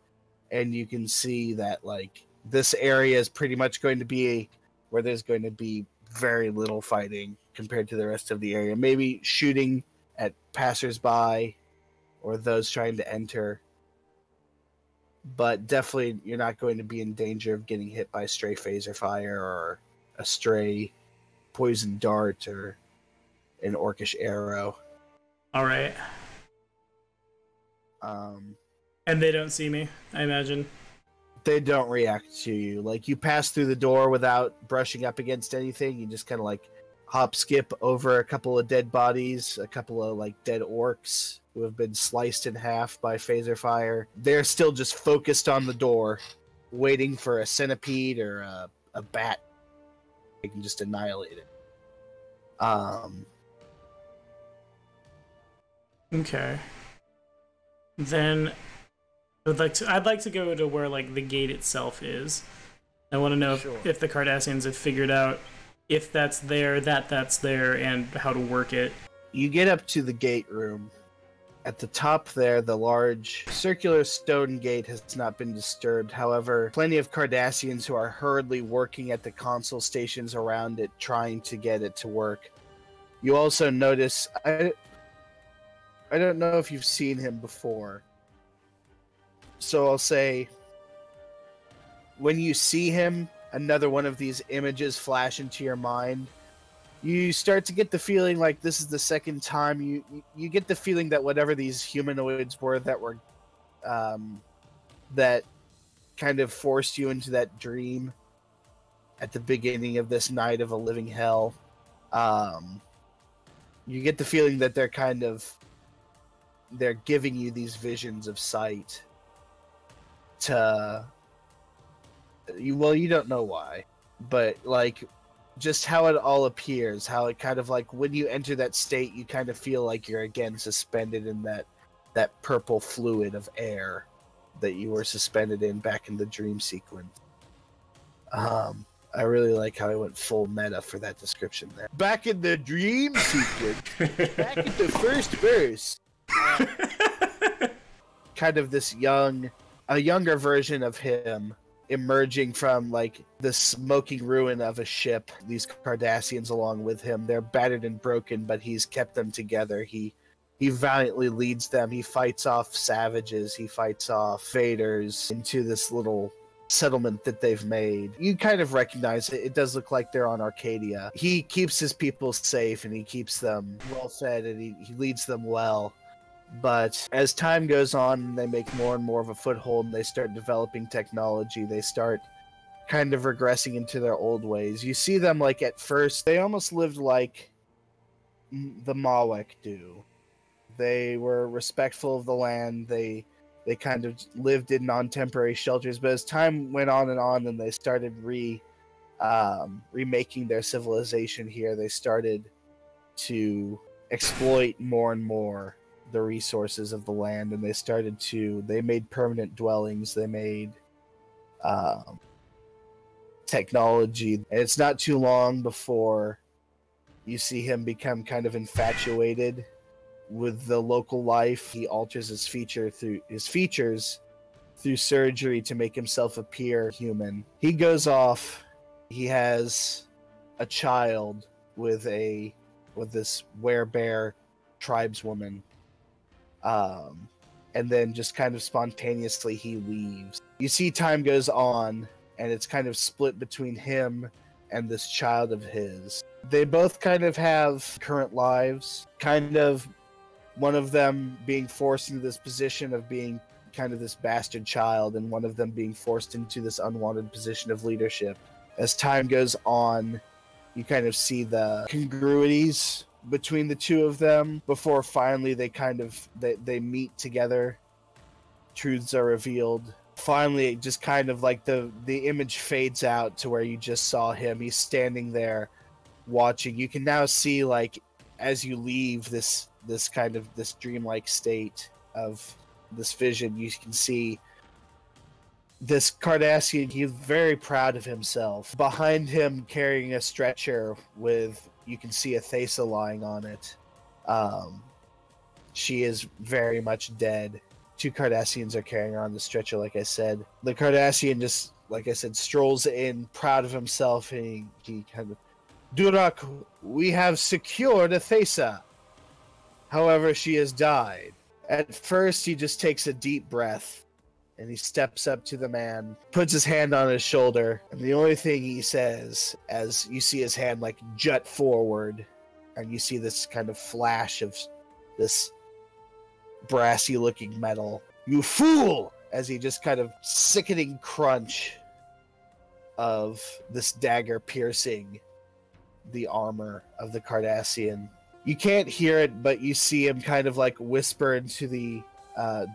C: and you can see that, like, this area is pretty much going to be where there's going to be very little fighting compared to the rest of the area. Maybe shooting at passersby or those trying to enter. But definitely you're not going to be in danger of getting hit by stray phaser fire or a stray poison dart or an orcish arrow.
A: All right. And they don't see me, I imagine.
C: They don't react to you. Like, you pass through the door without brushing up against anything. You just kind of, like, hop skip over a couple of dead bodies, a couple of, like, dead orcs who have been sliced in half by phaser fire. They're still just focused on the door, waiting for a centipede or a bat. They can just annihilate it.
A: Okay. Then I'd like to go to where, like, the gate itself is. I want to know if the Cardassians have figured out if that's there, that's there, and how to work it.
C: You get up to the gate room. At the top there, the large circular stone gate has not been disturbed. However, plenty of Cardassians who are hurriedly working at the console stations around it, trying to get it to work. You also notice, I don't know if you've seen him before. So I'll say, when you see him, another one of these images flash into your mind. You start to get the feeling like this is the second time you get the feeling that whatever these humanoids were that kind of forced you into that dream at the beginning of this night of a living hell. You get the feeling that they're giving you these visions of sight you don't know why, but like just how it all appears, how it kind of like when you enter that state, you kind of feel like you're again suspended in that purple fluid of air that you were suspended in back in the dream sequence. I really like how I went full meta for that description there. Back in the dream sequence, back in the first verse. Kind of this a younger version of him emerging from like the smoking ruin of a ship. These Cardassians along with him, they're battered and broken, but he's kept them together. He valiantly leads them. He fights off savages. He fights off faders into this little settlement that they've made. You kind of recognize it. It does look like they're on Arcadia. He keeps his people safe and he keeps them well fed and he leads them well. But as time goes on, they make more and more of a foothold and they start developing technology. They start kind of regressing into their old ways. You see them like at first, they almost lived like the Mawek do. They were respectful of the land. They kind of lived in non-temporary shelters. But as time went on and they started remaking their civilization here, they started to exploit more and more the resources of the land, and they made permanent dwellings, they made technology, and it's not too long before you see him become kind of infatuated with the local life. He alters his features through surgery to make himself appear human. He goes off, he has a child with this werebear tribeswoman. And then just kind of spontaneously he leaves. You see time goes on, and it's kind of split between him and this child of his. They both kind of have current lives, kind of one of them being forced into this position of being kind of this bastard child, and one of them being forced into this unwanted position of leadership. As time goes on, You kind of see the congruities between the two of them before finally they meet together. Truths are revealed. Finally, just kind of like the image fades out to where you just saw him. He's standing there watching. You can now see, like, as you leave this dreamlike state of this vision, you can see this Cardassian. He's very proud of himself. Behind him, carrying a stretcher you can see Athesa lying on it. She is very much dead. 2 Cardassians are carrying her on the stretcher, like I said. The Cardassian just, like I said, strolls in, proud of himself, and he kind of, Durak, we have secured Athesa. However, she has died. At first, he just takes a deep breath, and he steps up to the man, puts his hand on his shoulder, and the only thing he says, as you see his hand like jut forward, and you see this kind of flash of this brassy looking metal. You fool! As he just kind of sickening crunch of this dagger piercing the armor of the Cardassian. You can't hear it, but you see him kind of like whisper into the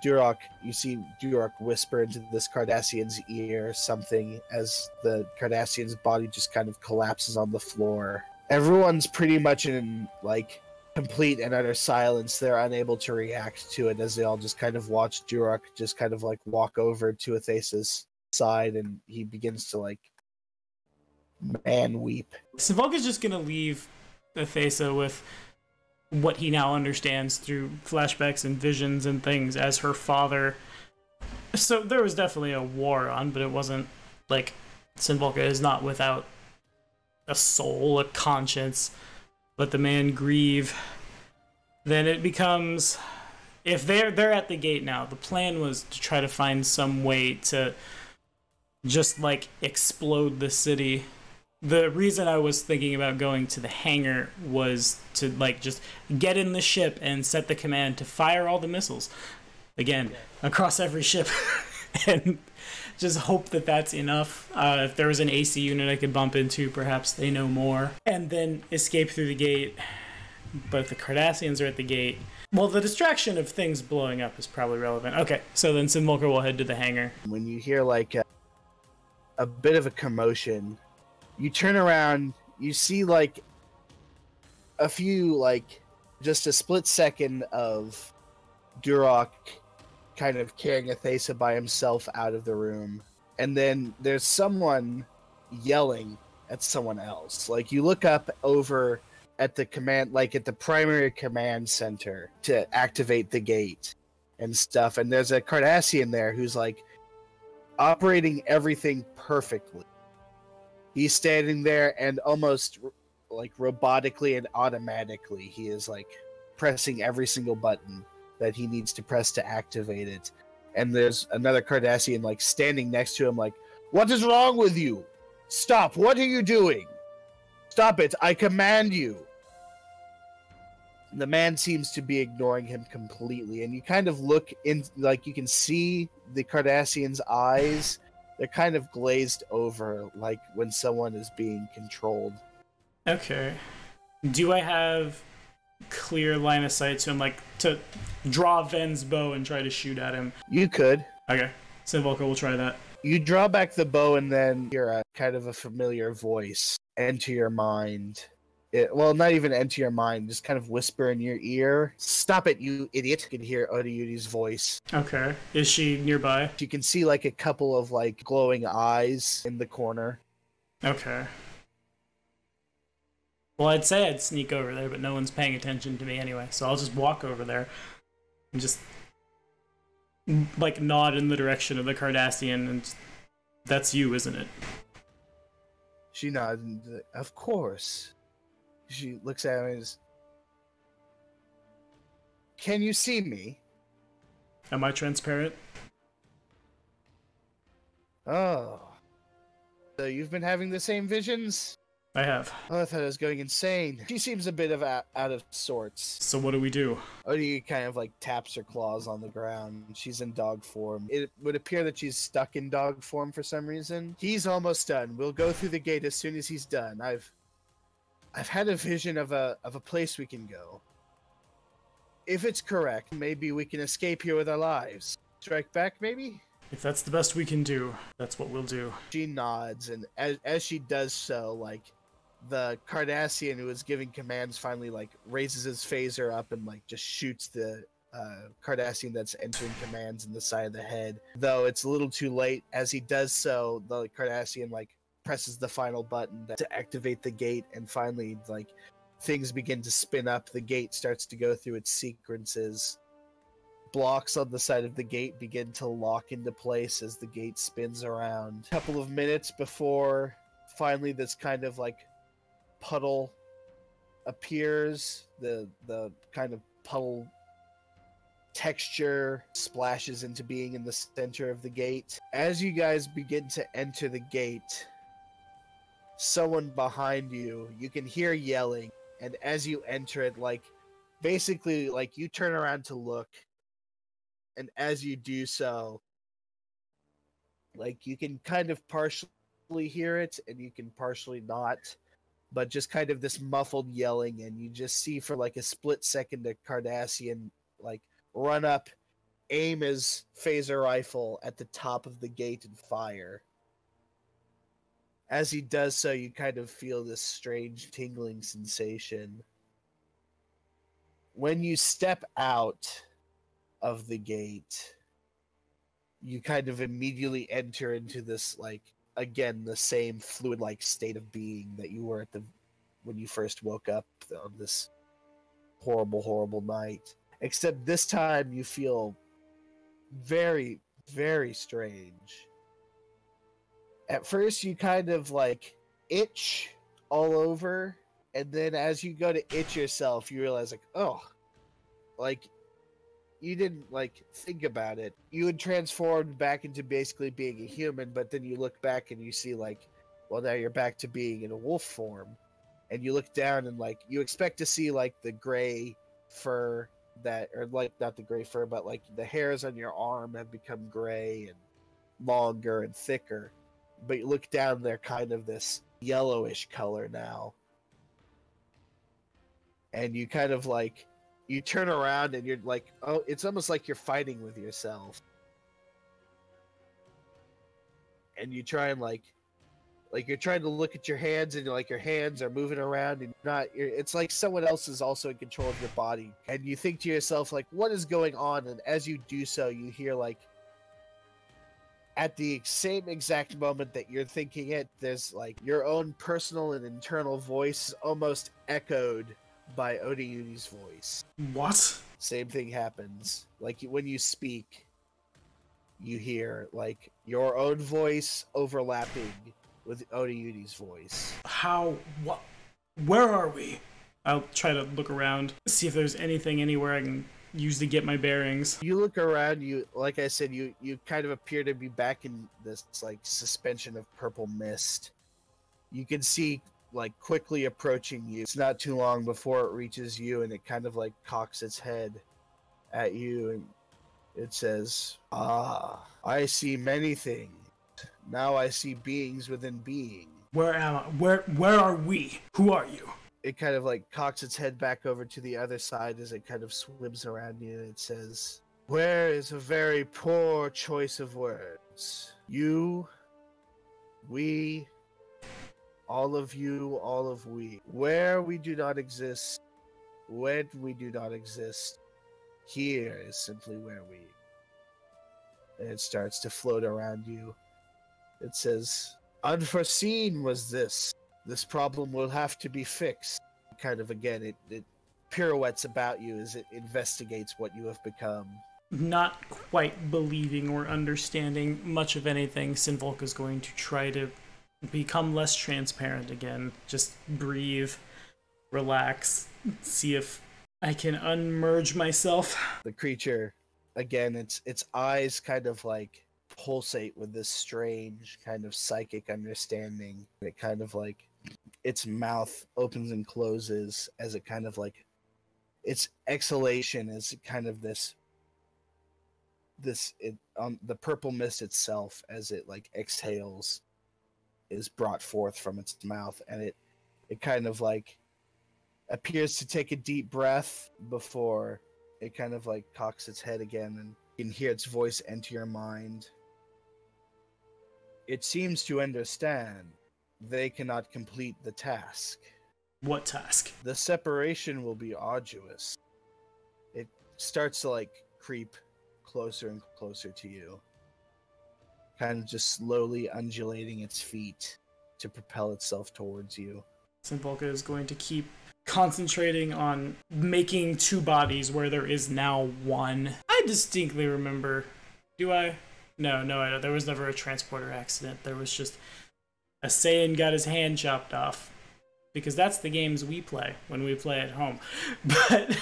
C: Durak. You see Durak whisper into this Cardassian's ear something as the Cardassian's body just kind of collapses on the floor. Everyone's pretty much in like complete and utter silence. They're unable to react to it as they all just kind of watch Durak just kind of like walk over to Athesa's side, and he begins to like man weep.
A: Synvolka's just gonna leave Athesa with what he now understands through flashbacks and visions and things as her father. So there was definitely a war on, but it wasn't like Synvolka is not without a soul, a conscience. Let the man grieve. Then it becomes, if they're at the gate now, the plan was to try to find some way to just like explode the city. The reason I was thinking about going to the hangar was to like just get in the ship and set the command to fire all the missiles again across every ship and just hope that that's enough. If there was an AC unit I could bump into, perhaps they know more, and then escape through the gate. But if the Cardassians are at the gate, well, the distraction of things blowing up is probably relevant. Okay, so then Synvolka will head to the hangar.
C: When you hear like a bit of a commotion, you turn around, you see like a few, like just a split second of Durak kind of carrying Athesa by himself out of the room. And then there's someone yelling at someone else. Like you look up over at the command, like at the primary command center to activate the gate and stuff. And there's a Cardassian there who's like operating everything perfectly. He's standing there and almost like robotically and automatically, he is like pressing every single button that he needs to press to activate it. And there's another Cardassian like standing next to him like, what is wrong with you? Stop, what are you doing? Stop it, I command you. The man seems to be ignoring him completely, and you kind of look in, like you can see the Cardassian's eyes. They're kind of glazed over, like when someone is being controlled. Okay.
A: Do I have clear line of sight to him, like to draw Ven's bow and try to shoot at him?
C: You could.
A: Okay. Synvolka will try that.
C: You draw back the bow and then hear a kind of a familiar voice enter your mind. Well, not even enter your mind, just kind of whisper in your ear. Stop it, you idiot. You can hear Odayudi's voice.
A: Okay. Is she nearby?
C: You can see like a couple of like glowing eyes in the corner.
A: Okay. Well, I'd say I'd sneak over there, but no one's paying attention to me anyway, so I'll just walk over there and just like nod in the direction of the Cardassian, and that's you, isn't it?
C: She nods. Of course. She looks at him and says, can you see me?
A: Am I transparent?
C: Oh. So you've been having the same visions?
A: I have.
C: Oh, I thought I was going insane. She seems a bit of out of sorts.
A: So what do we do?
C: Odie kind of like taps her claws on the ground. She's in dog form. It would appear that she's stuck in dog form for some reason. He's almost done. We'll go through the gate as soon as he's done. I've had a vision of a place we can go. If it's correct, maybe we can escape here with our lives. Strike back, maybe?
A: If that's the best we can do, that's what we'll do.
C: She nods, and as she does so, like, the Cardassian who is giving commands finally, like, raises his phaser up and, like, just shoots the Cardassian that's entering commands in the side of the head. Though it's a little too late. As he does so, the Cardassian, like, presses the final button to activate the gate, and finally, like, things begin to spin up. The gate starts to go through its sequences. Blocks on the side of the gate begin to lock into place as the gate spins around. A couple of minutes before finally this kind of like puddle appears, the kind of puddle texture splashes into being in the center of the gate. As you guys begin to enter the gate, someone behind you can hear yelling, and as you enter it, like, basically, like, you turn around to look, and as you do so, like, you can kind of partially hear it, and you can partially not, but just kind of this muffled yelling, and you just see for, like, a split second a Cardassian, like, run up, aim his phaser rifle at the top of the gate and fire. As he does so, you kind of feel this strange tingling sensation. When you step out of the gate, you kind of immediately enter into this, like, again, the same fluid-like state of being that you were when you first woke up on this horrible, horrible night. Except this time you feel very, very strange. At first you kind of, like, itch all over, and then as you go to itch yourself, you realize, like, oh, like, you didn't, like, think about it. You had transformed back into basically being a human, but then you look back and you see, like, well, now you're back to being in a wolf form. And you look down and, like, you expect to see, like, the gray fur that, or, like, not the gray fur, but, like, the hairs on your arm have become gray and longer and thicker. But you look down, they're kind of this yellowish color now. And you kind of, like, you turn around and you're like, oh, it's almost like you're fighting with yourself. And you try and, like you're trying to look at your hands, and like your hands are moving around, and it's like someone else is also in control of your body. And you think to yourself, like, what is going on? And as you do so, you hear, like, at the same exact moment that you're thinking it, there's, like, your own personal and internal voice almost echoed by Odiuni's voice.
A: What?
C: Same thing happens. Like, when you speak, you hear, like, your own voice overlapping with Odiuni's voice.
A: How? What? Where are we? I'll try to look around, see if there's anything anywhere I can use to get my bearings.
C: You look around, like I said, you kind of appear to be back in this, like, suspension of purple mist. You can see, like, quickly approaching you. It's not too long before it reaches you, and it kind of, like, cocks its head at you, and it says, "Ah, I see many things. Now I see beings within being."
A: Where am I? Where are we? Who are you?
C: It kind of, like, cocks its head back over to the other side as it kind of swims around you, and it says, "Where is a very poor choice of words. You, we, all of you, all of we. Where we do not exist, when we do not exist, here is simply where we." And it starts to float around you. It says, "Unforeseen was this. This problem will have to be fixed." Kind of, again, it pirouettes about you as it investigates what you have become.
A: Not quite believing or understanding much of anything, Synvolka is going to try to become less transparent again. Just breathe, relax, see if I can unmerge myself.
C: The creature, again, its eyes kind of, like, pulsate with this strange kind of psychic understanding. It kind of, like, its mouth opens and closes as it kind of, like, its exhalation is kind of the purple mist itself, as it, like, exhales, is brought forth from its mouth, and it kind of, like, appears to take a deep breath before it kind of like cocks its head again, and you can hear its voice enter your mind. It seems to understand they cannot complete the task.
A: What task?
C: The separation will be arduous. It starts to like creep closer and closer to you, kind of just slowly undulating its feet to propel itself towards you.
A: Synvolka is going to keep concentrating on making two bodies where there is now one. I distinctly remember. Do I? No, I don't. There was never a transporter accident. There was just a Saiyan got his hand chopped off. Because that's the games we play when we play at home. But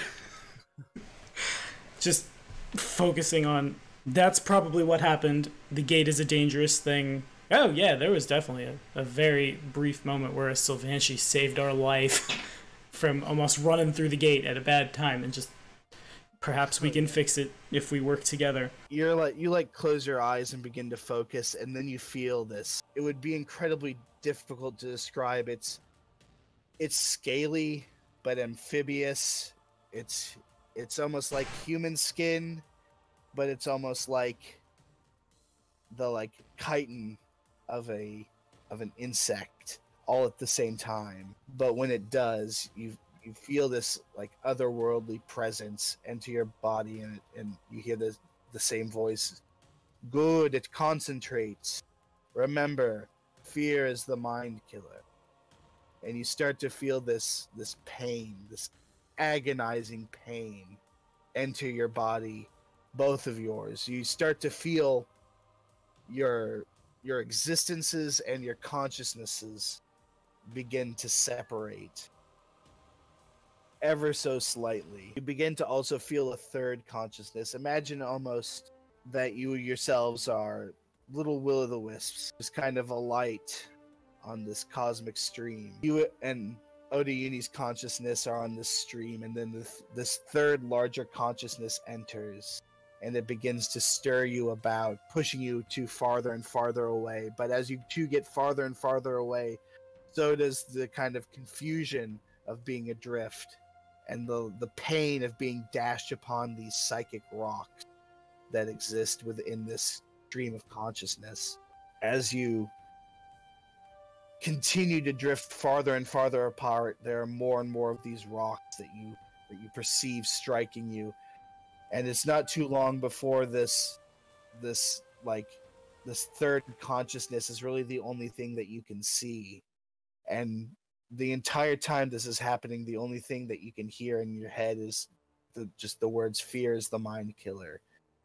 A: just focusing on that's probably what happened. The gate is a dangerous thing. Oh yeah, there was definitely a very brief moment where a Sylvanshi saved our life from almost running through the gate at a bad time, and just perhaps we can fix it if we work together.
C: You close your eyes and begin to focus, and then you feel this. It would be incredibly difficult to describe. It's scaly but amphibious. It's almost like human skin, but it's almost like the chitin of an insect all at the same time. But when it does, you feel this like otherworldly presence enter your body, and you hear the same voice. Good, it concentrates. Remember, fear is the mind killer. And you start to feel this pain, this agonizing pain enter your body, both of yours. You start to feel your existences and your consciousnesses begin to separate ever so slightly. You begin to also feel a third consciousness. Imagine almost that you yourselves are little will-o'-the-wisps, just kind of a light on this cosmic stream. You and Odayuni's consciousness are on this stream, and then this third larger consciousness enters, and it begins to stir you about, pushing you to farther and farther away. But as you two get farther and farther away, so does the kind of confusion of being adrift, and the pain of being dashed upon these psychic rocks that exist within this stream of consciousness. As you continue to drift farther and farther apart, there are more and more of these rocks that you perceive striking you, and it's not too long before this third consciousness is really the only thing that you can see. And the entire time this is happening, the only thing that you can hear in your head is just the words "fear is the mind killer"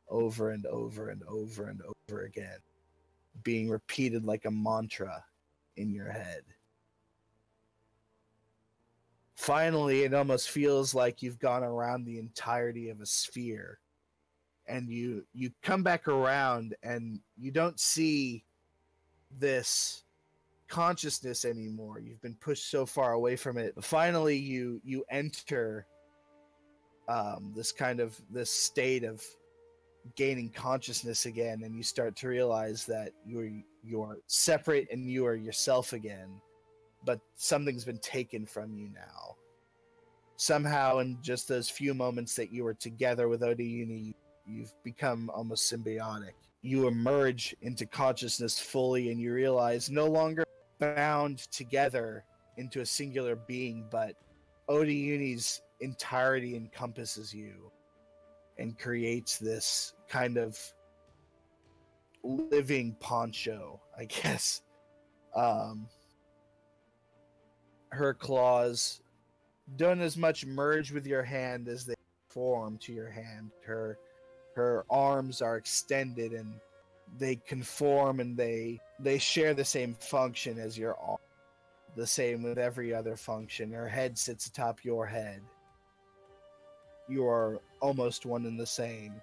C: over and over and over and over again, being repeated like a mantra in your head. Finally, it almost feels like you've gone around the entirety of a sphere, and you come back around, and you don't see this consciousness anymore. You've been pushed so far away from it. Finally, you enter this state of gaining consciousness again, and you start to realize that you're separate and you are yourself again, but something's been taken from you now. Somehow, in just those few moments that you were together with Odayuni, you've become almost symbiotic. You emerge into consciousness fully, and you realize no longer bound together into a singular being, but Odayuni's entirety encompasses you and creates this kind of living poncho, I guess. Her claws don't as much merge with your hand as they form to your hand. Her arms are extended, and they conform, and they share the same function as your arm. The same with every other function. Her head sits atop your head. You are almost one and the same,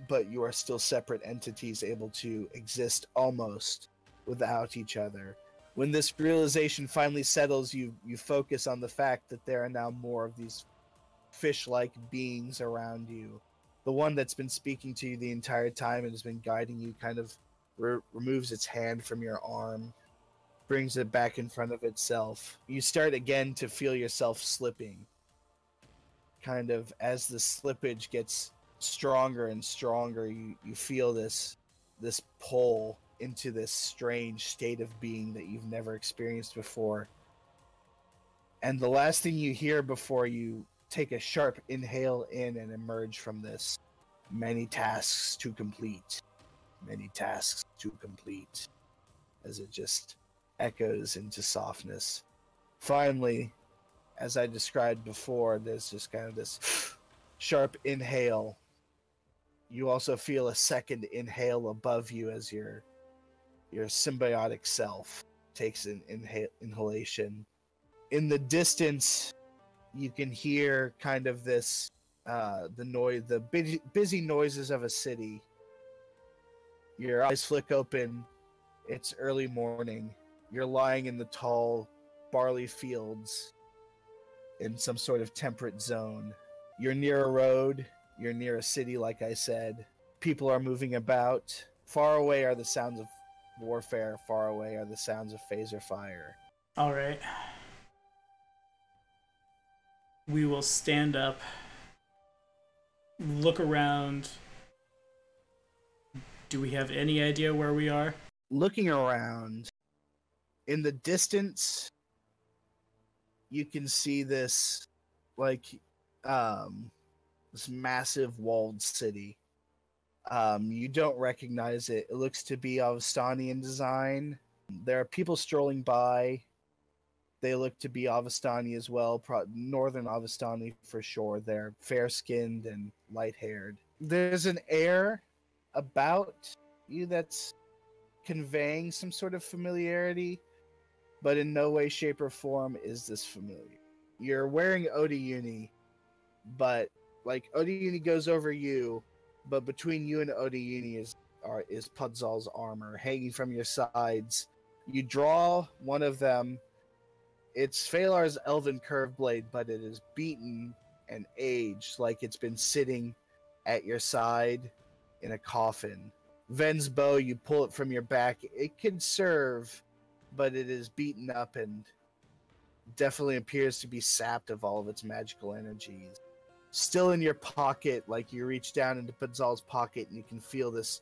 C: but you are still separate entities able to exist almost without each other. When this realization finally settles, you focus on the fact that there are now more of these fish-like beings around you. The one that's been speaking to you the entire time and has been guiding you kind of removes its hand from your arm brings it back in front of itself. You start again to feel yourself slipping. Kind of as the slippage gets stronger and stronger, you feel this pull into this strange state of being that you've never experienced before. And the last thing you hear before you take a sharp inhale in and emerge from this: many tasks to complete. Many tasks to complete. As it just echoes into softness. Finally, as I described before, there's just kind of this sharp inhale. You also feel a second inhale above you as your symbiotic self takes an inhalation. In the distance, you can hear kind of this the busy noises of a city. Your eyes flick open. It's early morning. You're lying in the tall barley fields in some sort of temperate zone. You're near a road. You're near a city, like I said. People are moving about. Far away are the sounds of warfare. Far away are the sounds of phaser fire.
A: All right. We will stand up, look around. Do we have any idea where we are?
C: Looking around, in the distance, you can see this, this massive walled city. You don't recognize it. It looks to be Avastani in design. There are people strolling by. They look to be Avastani as well, northern Avastani for sure. They're fair-skinned and light-haired. There's an air about you that's conveying some sort of familiarity, but in no way, shape, or form is this familiar. You're wearing Odiuni, but Odiuni goes over you, but between you and Odiuni is Pudzal's armor hanging from your sides. You draw one of them. It's Phalar's elven curve blade, but it is beaten and aged, like it's been sitting at your side in a coffin. Ven's bow, you pull it from your back. It can serve, but it is beaten up and definitely appears to be sapped of all of its magical energies. Still in your pocket, you reach down into Pudzal's pocket and you can feel this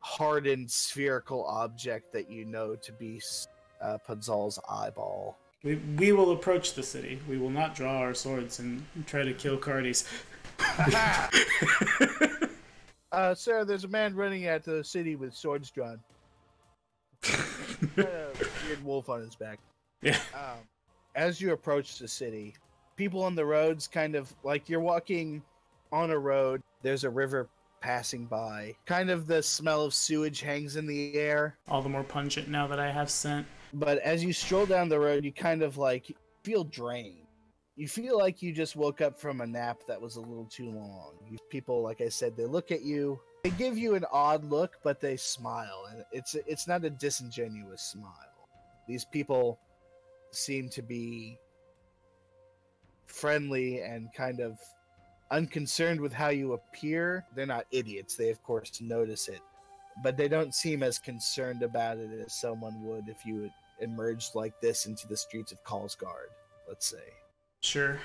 C: hardened spherical object that you know to be Pudzal's eyeball.
A: We will approach the city. We will not draw our swords and try to kill Cardis.
C: Sir, there's a man running at the city with swords drawn. Got a weird wolf on his back.
A: Yeah.
C: As you approach the city, people on the roads kind of you're walking on a road. There's a river passing by. Kind of the smell of sewage hangs in the air.
A: All the more pungent now that I have scent.
C: But as you stroll down the road, you kind of feel drained. You feel like you just woke up from a nap that was a little too long. People, like I said, they look at you. They give you an odd look, but they smile, and it's not a disingenuous smile. These people seem to be friendly and kind of unconcerned with how you appear. They're not idiots. They, of course, notice it. But they don't seem as concerned about it as someone would if you had emerged like this into the streets of Kallsgard, let's say.
A: Sure.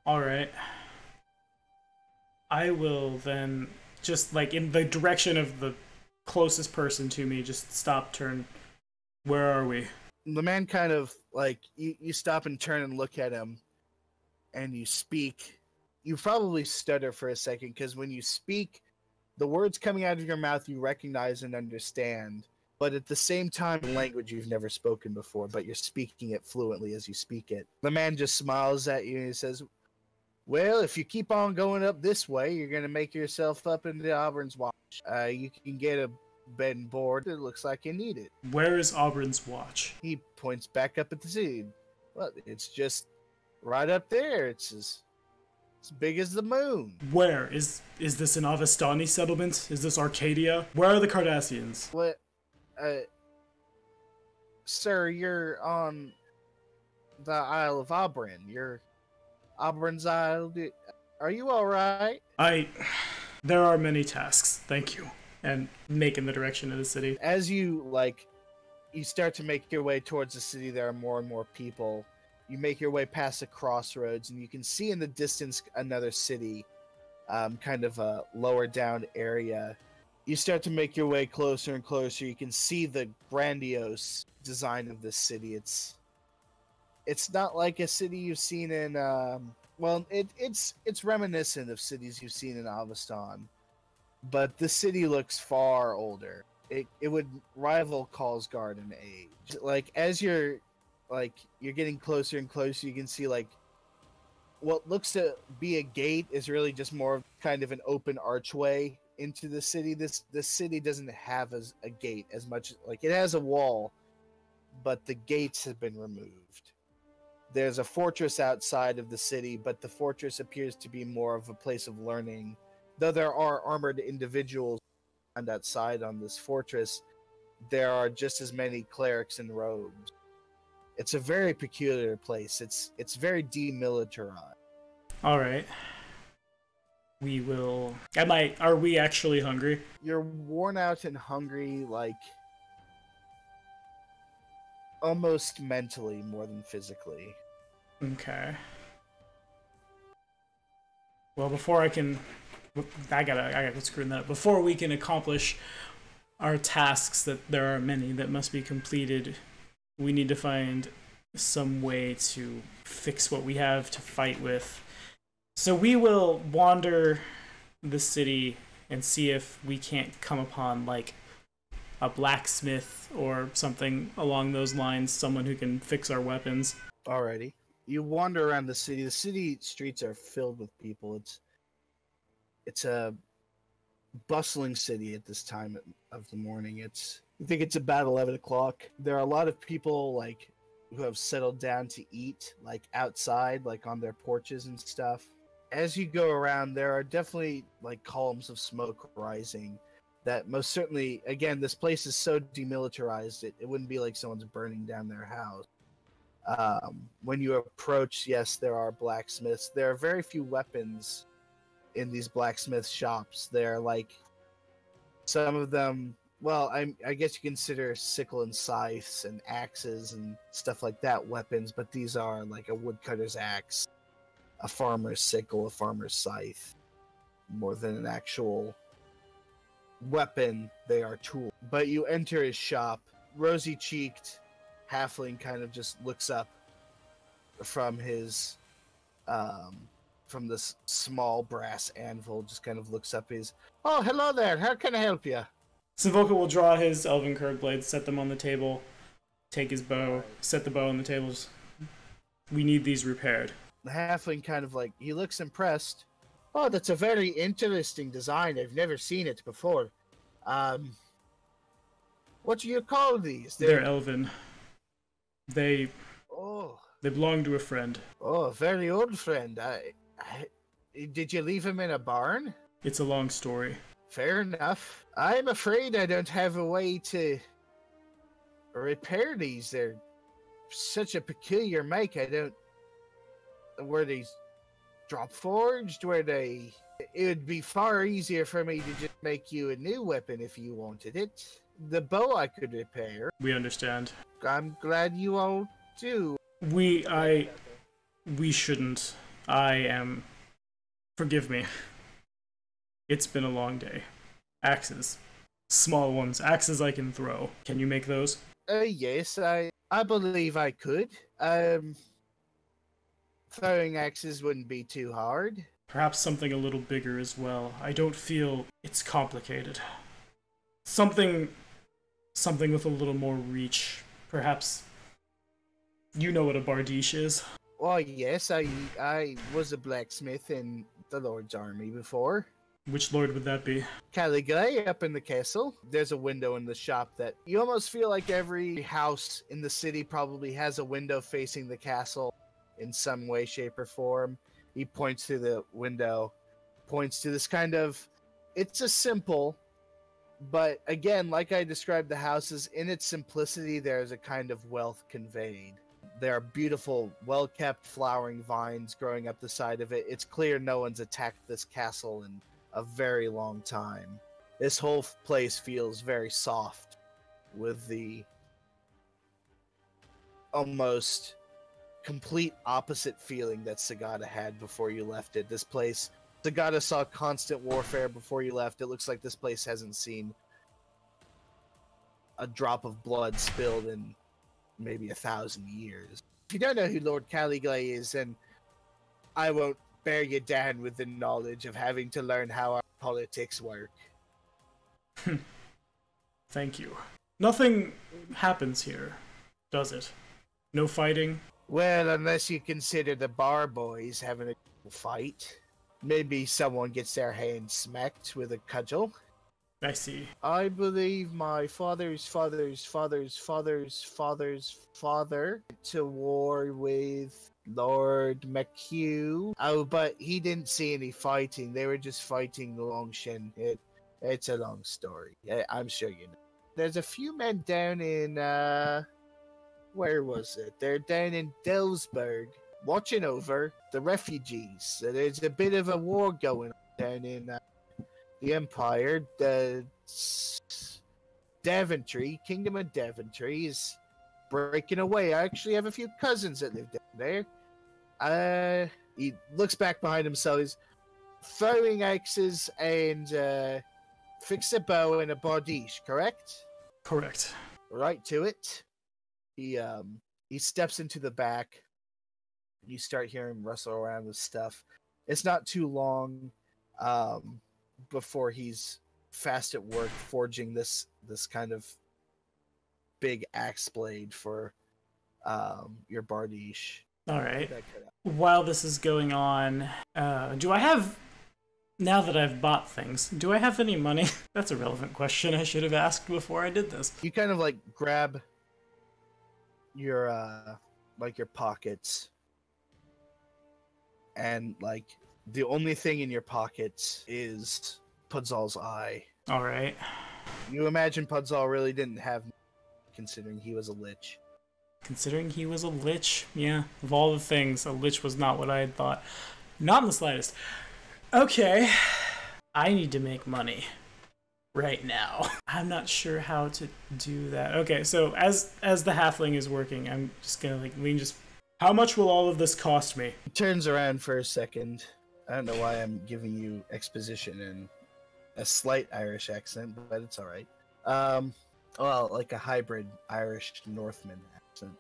A: Alright. I will then, just in the direction of the closest person to me, just stop, turn. Where are we?
C: The man kind of, you stop and turn and look at him, and you speak. You probably stutter for a second, because when you speak, the words coming out of your mouth you recognize and understand, but at the same time, language you've never spoken before, but you're speaking it fluently as you speak it. The man just smiles at you and he says, well, if you keep on going up this way, you're going to make yourself up into Auburn's Watch. You can get a bed and board. It looks like you need it.
A: Where is Auburn's Watch?
C: He points back up at the city. Well, it's just right up there. It's as big as the moon.
A: Where? Is this an Avastani settlement? Is this Arcadia? Where are the Cardassians?
C: What? Sir, you're on the Isle of Auburn. You're Auburn's Isle. Are you alright?
A: There are many tasks, thank you. And make in the direction of the city.
C: As you, you start to make your way towards the city. There are more and more people. You make your way past the crossroads, and you can see in the distance another city, kind of a lower down area. You start to make your way closer and closer. You can see the grandiose design of this city. It's not like a city you've seen in it's reminiscent of cities you've seen in Aveston, but the city looks far older. It would rival Karlsgard in age. Like as you're getting closer and closer, you can see like what looks to be a gate is really just more of kind of an open archway into the city. This city doesn't have a gate as much. Like it has a wall, but the gates have been removed. There's a fortress outside of the city, but the fortress appears to be more of a place of learning. Though there are armored individuals outside on this fortress, there are just as many clerics in robes. It's a very peculiar place. It's very demilitarized.
A: All right. We will. Are we actually hungry?
C: You're worn out and hungry, like almost mentally more than physically.
A: Okay. Well, before I gotta screw that up. Before we can accomplish our tasks, that there are many that must be completed, we need to find some way to fix what we have to fight with. So we will wander the city and see if we can't come upon like a blacksmith or something along those lines, someone who can fix our weapons.
C: Alrighty. You wander around the city. The city streets are filled with people. It's a bustling city at this time of the morning. I think it's about 11 o'clock. There are a lot of people like who have settled down to eat, like outside, like on their porches and stuff. As you go around, there are definitely like columns of smoke rising. That most certainly, again, this place is so demilitarized, it wouldn't be like someone's burning down their house. When you approach, yes, there are blacksmiths. There are very few weapons in these blacksmith shops. They're like some of them. Well, I guess you consider sickle and scythes and axes and stuff like that weapons, but these are like a woodcutter's axe, a farmer's sickle, a farmer's scythe. More than an actual weapon, they are tools. But you enter his shop. Rosy-cheeked halfling kind of just looks up from his from this small brass anvil, just kind of looks up. Oh, hello there, how can I help you?
A: Synvolka will draw his elven curved blades, set them on the table, take his bow, set the bow on the tables. We need these repaired.
C: The halfling kind of like, he looks impressed. Oh, that's a very interesting design. I've never seen it before. What do you call these?
A: They're elven. They
C: Oh.
A: They belong to a friend.
C: Oh, a very old friend. Did you leave him in a barn?
A: It's a long story.
C: Fair enough. I'm afraid I don't have a way to repair these. They're such a peculiar make. Were these drop forged? Were they... It would be far easier for me to just make you a new weapon if you wanted it. The bow I could repair.
A: We understand.
C: I'm glad you all do.
A: We shouldn't. Forgive me. It's been a long day. Axes. Small ones. Axes I can throw. Can you make those?
C: Yes, I believe I could. Throwing axes wouldn't be too hard.
A: Perhaps something a little bigger as well. I don't feel it's complicated. Something with a little more reach. Perhaps you know what a bardiche is?
C: Oh yes, I was a blacksmith in the Lord's army before.
A: Which lord would that be?
C: Caligula up in the castle. There's a window in the shop that you almost feel like every house in the city probably has a window facing the castle in some way, shape, or form. He points to the window, points to this kind of... It's a simple, but again, like I described the houses, in its simplicity, there's a kind of wealth conveyed. There are beautiful, well-kept flowering vines growing up the side of it. It's clear no one's attacked this castle in a very long time. This whole place feels very soft with the
B: almost complete opposite feeling that Sagata had before you left it. This place, Sagata saw constant warfare before you left. It looks like this place hasn't seen a drop of blood spilled in maybe 1,000 years. If you don't know who Lord Caligula is, then I won't bear you down with the knowledge of having to learn how our politics work.
A: Thank you. Nothing happens here, does it? No fighting?
B: Well, unless you consider the bar boys having a fight. Maybe someone gets their hand smacked with a cudgel.
A: I see.
B: I believe my father's father to war with Lord MacLeod. Oh, but he didn't see any fighting. They were just fighting Longshin. It's a long story. I'm sure you know. There's a few men down in, where was it? They're down in Delsberg, watching over the refugees. So there's a bit of a war going on down in the Empire. The Daventry, Kingdom of Daventry is breaking away. I actually have a few cousins that live down there. He looks back behind himself. He's throwing axes and fix a bow and a bardiche, correct?
A: Correct.
B: Right to it. He steps into the back. You start hearing him rustle around with stuff. It's not too long before he's fast at work forging this kind of big axe blade for your bardiche.
A: All right. While this is going on, do I have, now that I've bought things, do I have any money? That's a relevant question I should have asked before I did this.
B: You kind of like grab your your pockets, and like the only thing in your pockets is Pudzal's eye.
A: All right.
B: You imagine Pudzal really didn't have, considering he was a lich.
A: Considering he was a lich, yeah. Of all the things, a lich was not what I had thought. Not in the slightest. Okay. I need to make money. Right now. I'm not sure how to do that. Okay, so as the halfling is working, I'm just gonna like lean just... How much will all of this cost me?
B: He turns around for a second. I don't know why I'm giving you exposition in a slight Irish accent, but it's alright. Well, like a hybrid Irish Northman accent.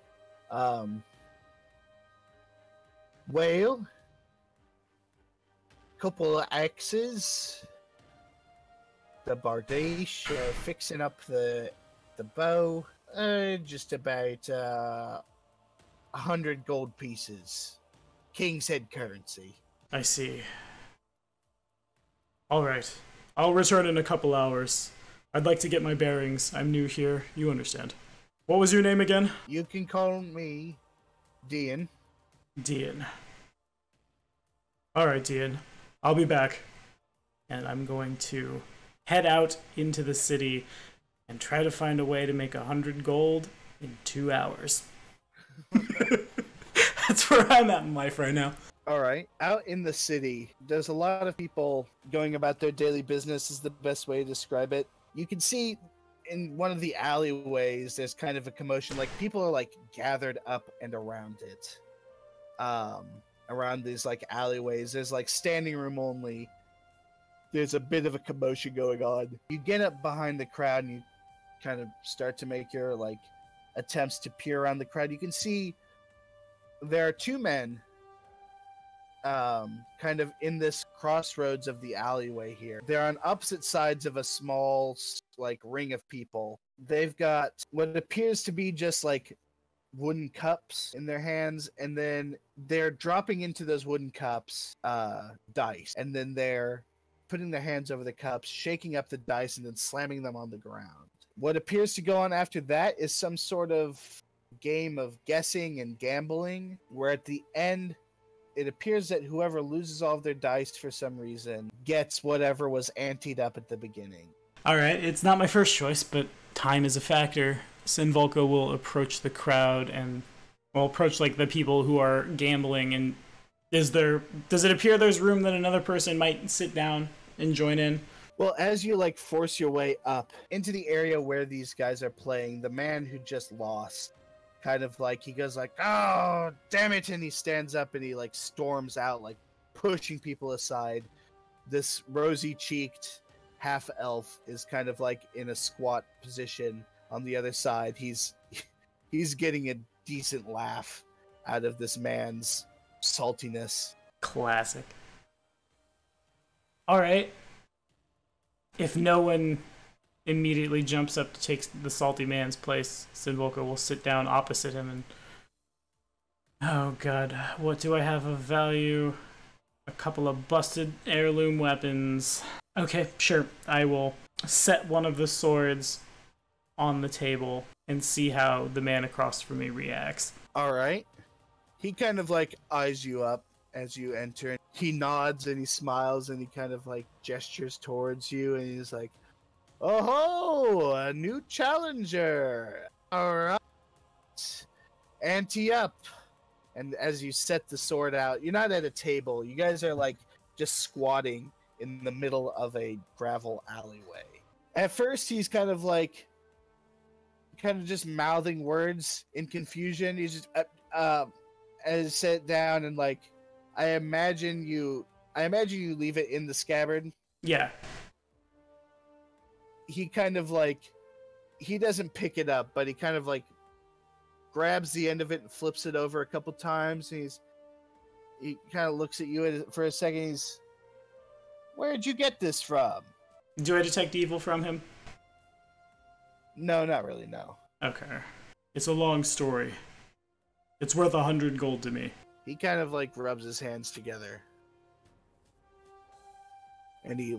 B: Well, couple of axes, the bardiche, fixing up the bow, just about 100 gold pieces. King's head currency.
A: I see. Alright. I'll return in a couple hours. I'd like to get my bearings. I'm new here. You understand. What was your name again?
B: You can call me Dean.
A: Dean. Alright, Dean. I'll be back. And I'm going to head out into the city and try to find a way to make 100 gold in 2 hours. That's where I'm at in life right now.
B: Alright, out in the city, there's a lot of people going about their daily business is the best way to describe it. You can see in one of the alleyways, there's kind of a commotion, like people are like gathered up and around it. Around these like alleyways, there's like standing room only. There's a bit of a commotion going on. You get up behind the crowd and you kind of start to make your like attempts to peer around the crowd. You can see there are two men kind of in this crossroads of the alleyway here. They're on opposite sides of a small like ring of people. They've got what appears to be just like wooden cups in their hands, and then they're dropping into those wooden cups dice, and then they're putting their hands over the cups, shaking up the dice, and then slamming them on the ground. What appears to go on after that is some sort of game of guessing and gambling, where at the end it appears that whoever loses all of their dice for some reason gets whatever was anteed up at the beginning.
A: Alright, it's not my first choice, but time is a factor. Synvolka will approach the crowd and will approach like the people who are gambling, and does it appear there's room that another person might sit down and join in?
B: Well, as you like force your way up into the area where these guys are playing, the man who just lost
C: kind of like, he goes like, "Oh, damn it," and he stands up and he like storms out, like pushing people aside. This rosy-cheeked half-elf is kind of like in a squat position on the other side. He's getting a decent laugh out of this man's saltiness.
A: Classic. Alright. If no one immediately jumps up to take the salty man's place, Synvolka will sit down opposite him and... Oh god, what do I have of value? A couple of busted heirloom weapons. Okay, sure. I will set one of the swords on the table and see how the man across from me reacts.
C: Alright. He kind of like eyes you up as you enter. He nods and he smiles and he kind of like gestures towards you and he's like, "Oh ho, a new challenger. Alright. Ante up." And as you set the sword out, you're not at a table. You guys are like just squatting in the middle of a gravel alleyway. At first, he's kind of just mouthing words in confusion. He's just as sit down and like, I imagine you leave it in the scabbard.
A: Yeah.
C: He kind of like, he doesn't pick it up, but he kind of like grabs the end of it and flips it over a couple times. And he kind of looks at you for a second. He's, "Where'd you get this from?"
A: Do I detect evil from him?
C: No, not really, no.
A: Okay. It's a long story. It's worth 100 gold to me.
C: He kind of like rubs his hands together. And he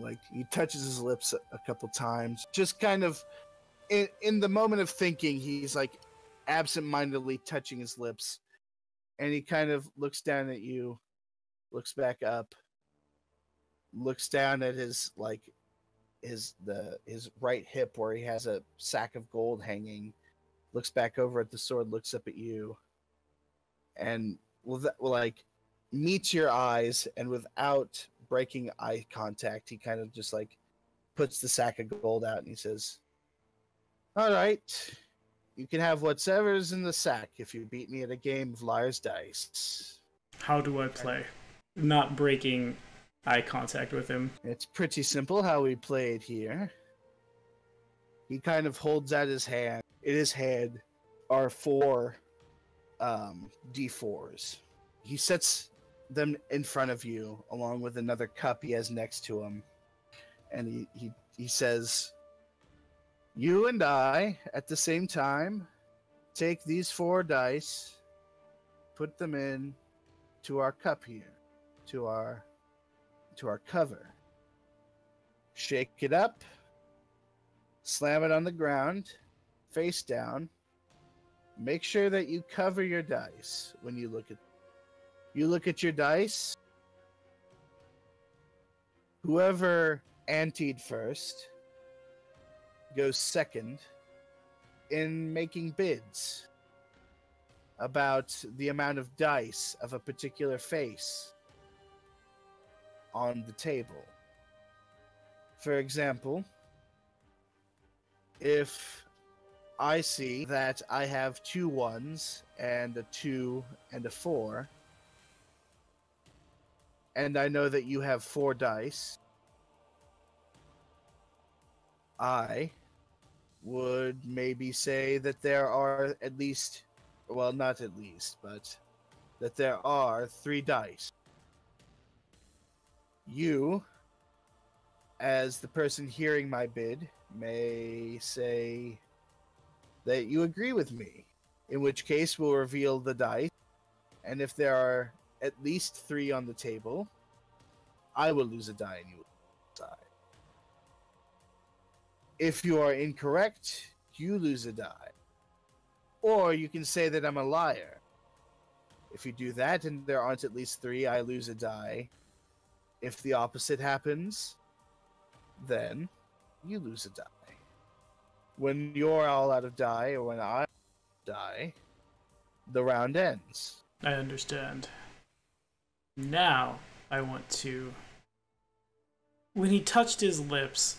C: touches his lips a couple times. Just kind of, in the moment of thinking, he's like absent-mindedly touching his lips. And he kind of looks down at you, looks back up, looks down at his right hip where he has a sack of gold hanging, looks back over at the sword, looks up at you, and meets your eyes, and without breaking eye contact, he kind of just like puts the sack of gold out and he says, "All right, you can have whatever's in the sack if you beat me at a game of liar's dice."
A: How do I play? Not breaking eye contact with him.
C: It's pretty simple how we play it here. He kind of holds out his hand. In his head are 4 D4s. He sets them in front of you along with another cup he has next to him. And he says, "You and I, at the same time, take these 4 dice, put them in to our cup here, to our cover. Shake it up, slam it on the ground, face down. Make sure that you cover your dice when you look at your dice. Whoever anteed first goes second in making bids about the amount of dice of a particular face on the table. For example, if I see that I have 2 1s and a 2 and a 4, and I know that you have 4 dice, I would maybe say that there are at least, well, not at least, but that there are 3 dice. You, as the person hearing my bid, may say that you agree with me, in which case we'll reveal the dice, and if there are at least 3 on the table, I will lose a die and you will lose a die. If you are incorrect, you lose a die. Or you can say that I'm a liar. If you do that and there aren't at least 3, I lose a die. If the opposite happens, then you lose a die. When you're all out of die, or when I die, the round ends.
A: I understand. Now, I want to... When he touched his lips,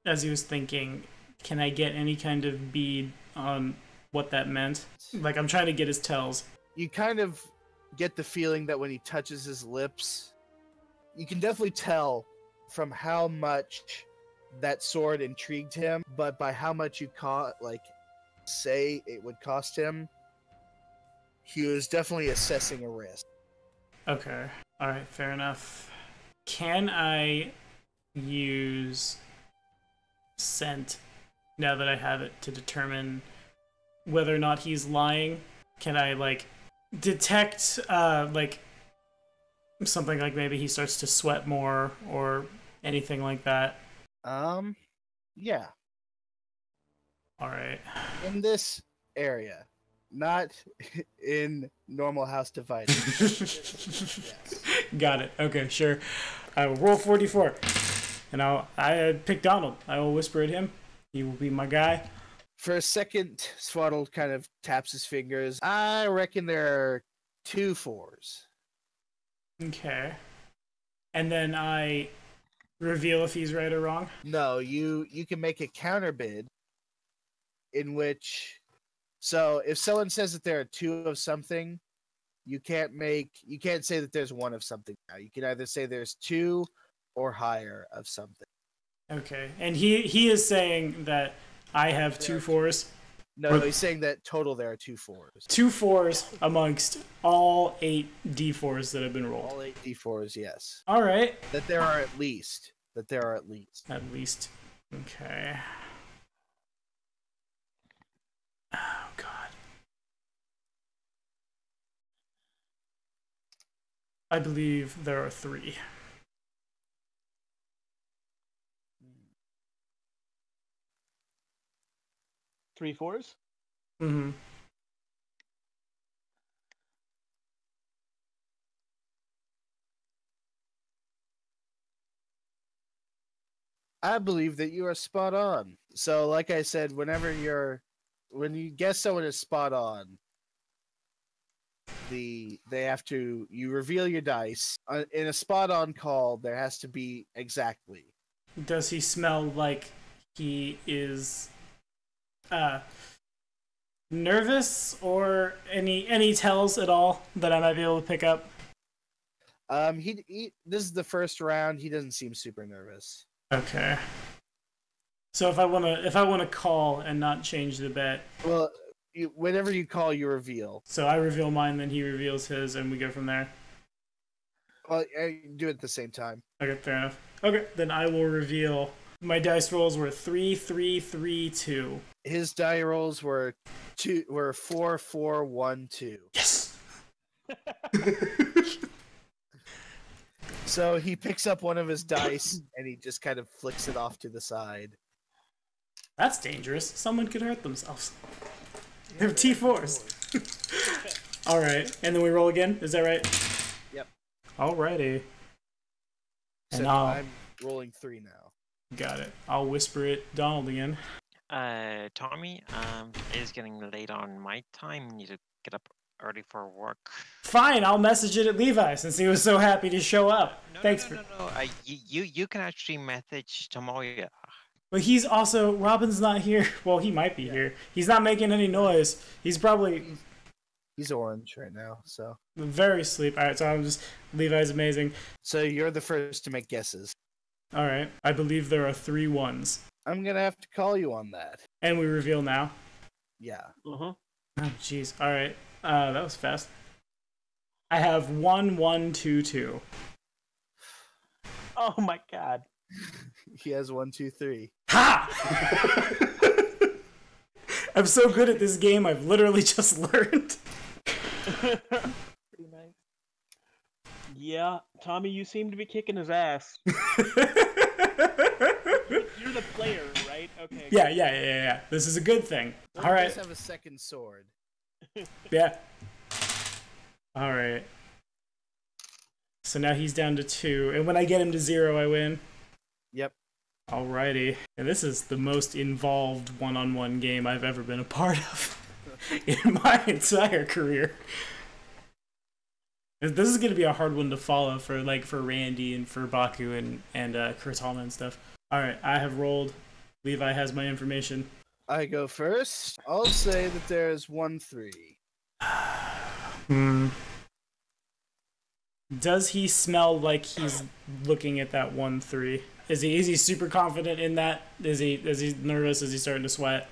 A: as he was thinking, can I get any kind of bead on what that meant. Like, I'm trying to get his tells.
B: You kind of get the feeling that when he touches his lips, you can definitely tell from how much that sword intrigued him, but by how much you say it would cost him, he was definitely assessing a risk.
A: Okay. Alright, fair enough. Can I use scent, now that I have it, to determine whether or not he's lying? Can I, like, detect, like, something like maybe he starts to sweat more or anything like that?
B: Yeah.
A: Alright.
B: In this area, not in normal house divided. Yes.
A: Got it. Okay, sure. I will roll 44. And I pick Donald. I will whisper at him. He will be my guy.
B: For a second, Swaddle kind of taps his fingers. I reckon there are 2 4s.
A: Okay. And then I reveal if he's right or wrong?
B: No, you can make a counter bid in which, so if someone says that there are 2 of something, you can't say that there's 1 of something now. You can either say there's 2 or higher of something.
A: Okay. And he is saying that I have 2 4s?
B: No, he's saying that total there are 2 4s.
A: 2 4s amongst all 8 d4s that have been rolled.
B: All 8 d4s, yes.
A: All right.
B: That there are at least.
A: At least. Okay. Oh, God. I believe there are 3.
E: 3 4s?
A: Mm-hmm.
B: I believe that you are spot on. So, like I said, when you guess someone is spot on, you reveal your dice. In a spot on call, there has to be exactly.
A: Does he smell like he is nervous, or any tells at all that I might be able to pick up?
B: This is the first round. He doesn't seem super nervous.
A: Okay. So if I wanna call and not change the bet.
B: Well, whenever you call, you reveal.
A: So I reveal mine, then he reveals his, and we go from there.
B: Well, you do it at the same time.
A: Okay, fair enough. Okay, then I will reveal. My dice rolls were 3, 3, 3, 2.
B: His die rolls were 4, 4, 1, 2.
A: Yes.
B: So he picks up one of his dice and he just kind of flicks it off to the side.
A: That's dangerous. Someone could hurt themselves. They're T4s. All right, and then we roll again. Is that right?
B: Yep.
A: Alrighty. And
B: So I'm rolling 3 now.
A: Got it. I'll whisper it Donald again.
D: Tommy, it is getting late on my time. Need to get up early for work.
A: Fine, I'll message it at Levi since he was so happy to show up. Thanks.
D: No. You can actually message Tomoya.
A: But he's also, Robin's not here. Well, he might be here. He's not making any noise. He's
B: orange right now, so.
A: very asleep. All right, so Levi's amazing.
B: So you're the first to make guesses.
A: All right, I believe there are 3 1s.
B: I'm gonna have to call you on that.
A: And we reveal now.
B: Yeah.
E: Uh-huh.
A: Oh, jeez. All right. That was fast. I have 1, 1, 2, 2.
E: Oh my god.
B: He has 1, 2, 3.
A: Ha! I'm so good at this game, I've literally just learned.
E: Pretty nice. Yeah, Tommy, you seem to be kicking his ass. You're the player, right? Okay.
A: Yeah. This is a good thing.
B: Well,
A: All
B: he
A: right.
B: does have a second sword.
A: Yeah. All right. So now he's down to 2, and when I get him to 0, I win.
B: Yep.
A: Alrighty. And this is the most involved one-on-one game I've ever been a part of in my entire career. This is going to be a hard one to follow for Randy and for Baku and Kurt Hallman and stuff. All right, I have rolled. Levi has my information.
C: I go first. I'll say that there is 1-3.
A: Does he smell like he's looking at that 1-3? Is he super confident in that? Is he nervous? Is he starting to sweat?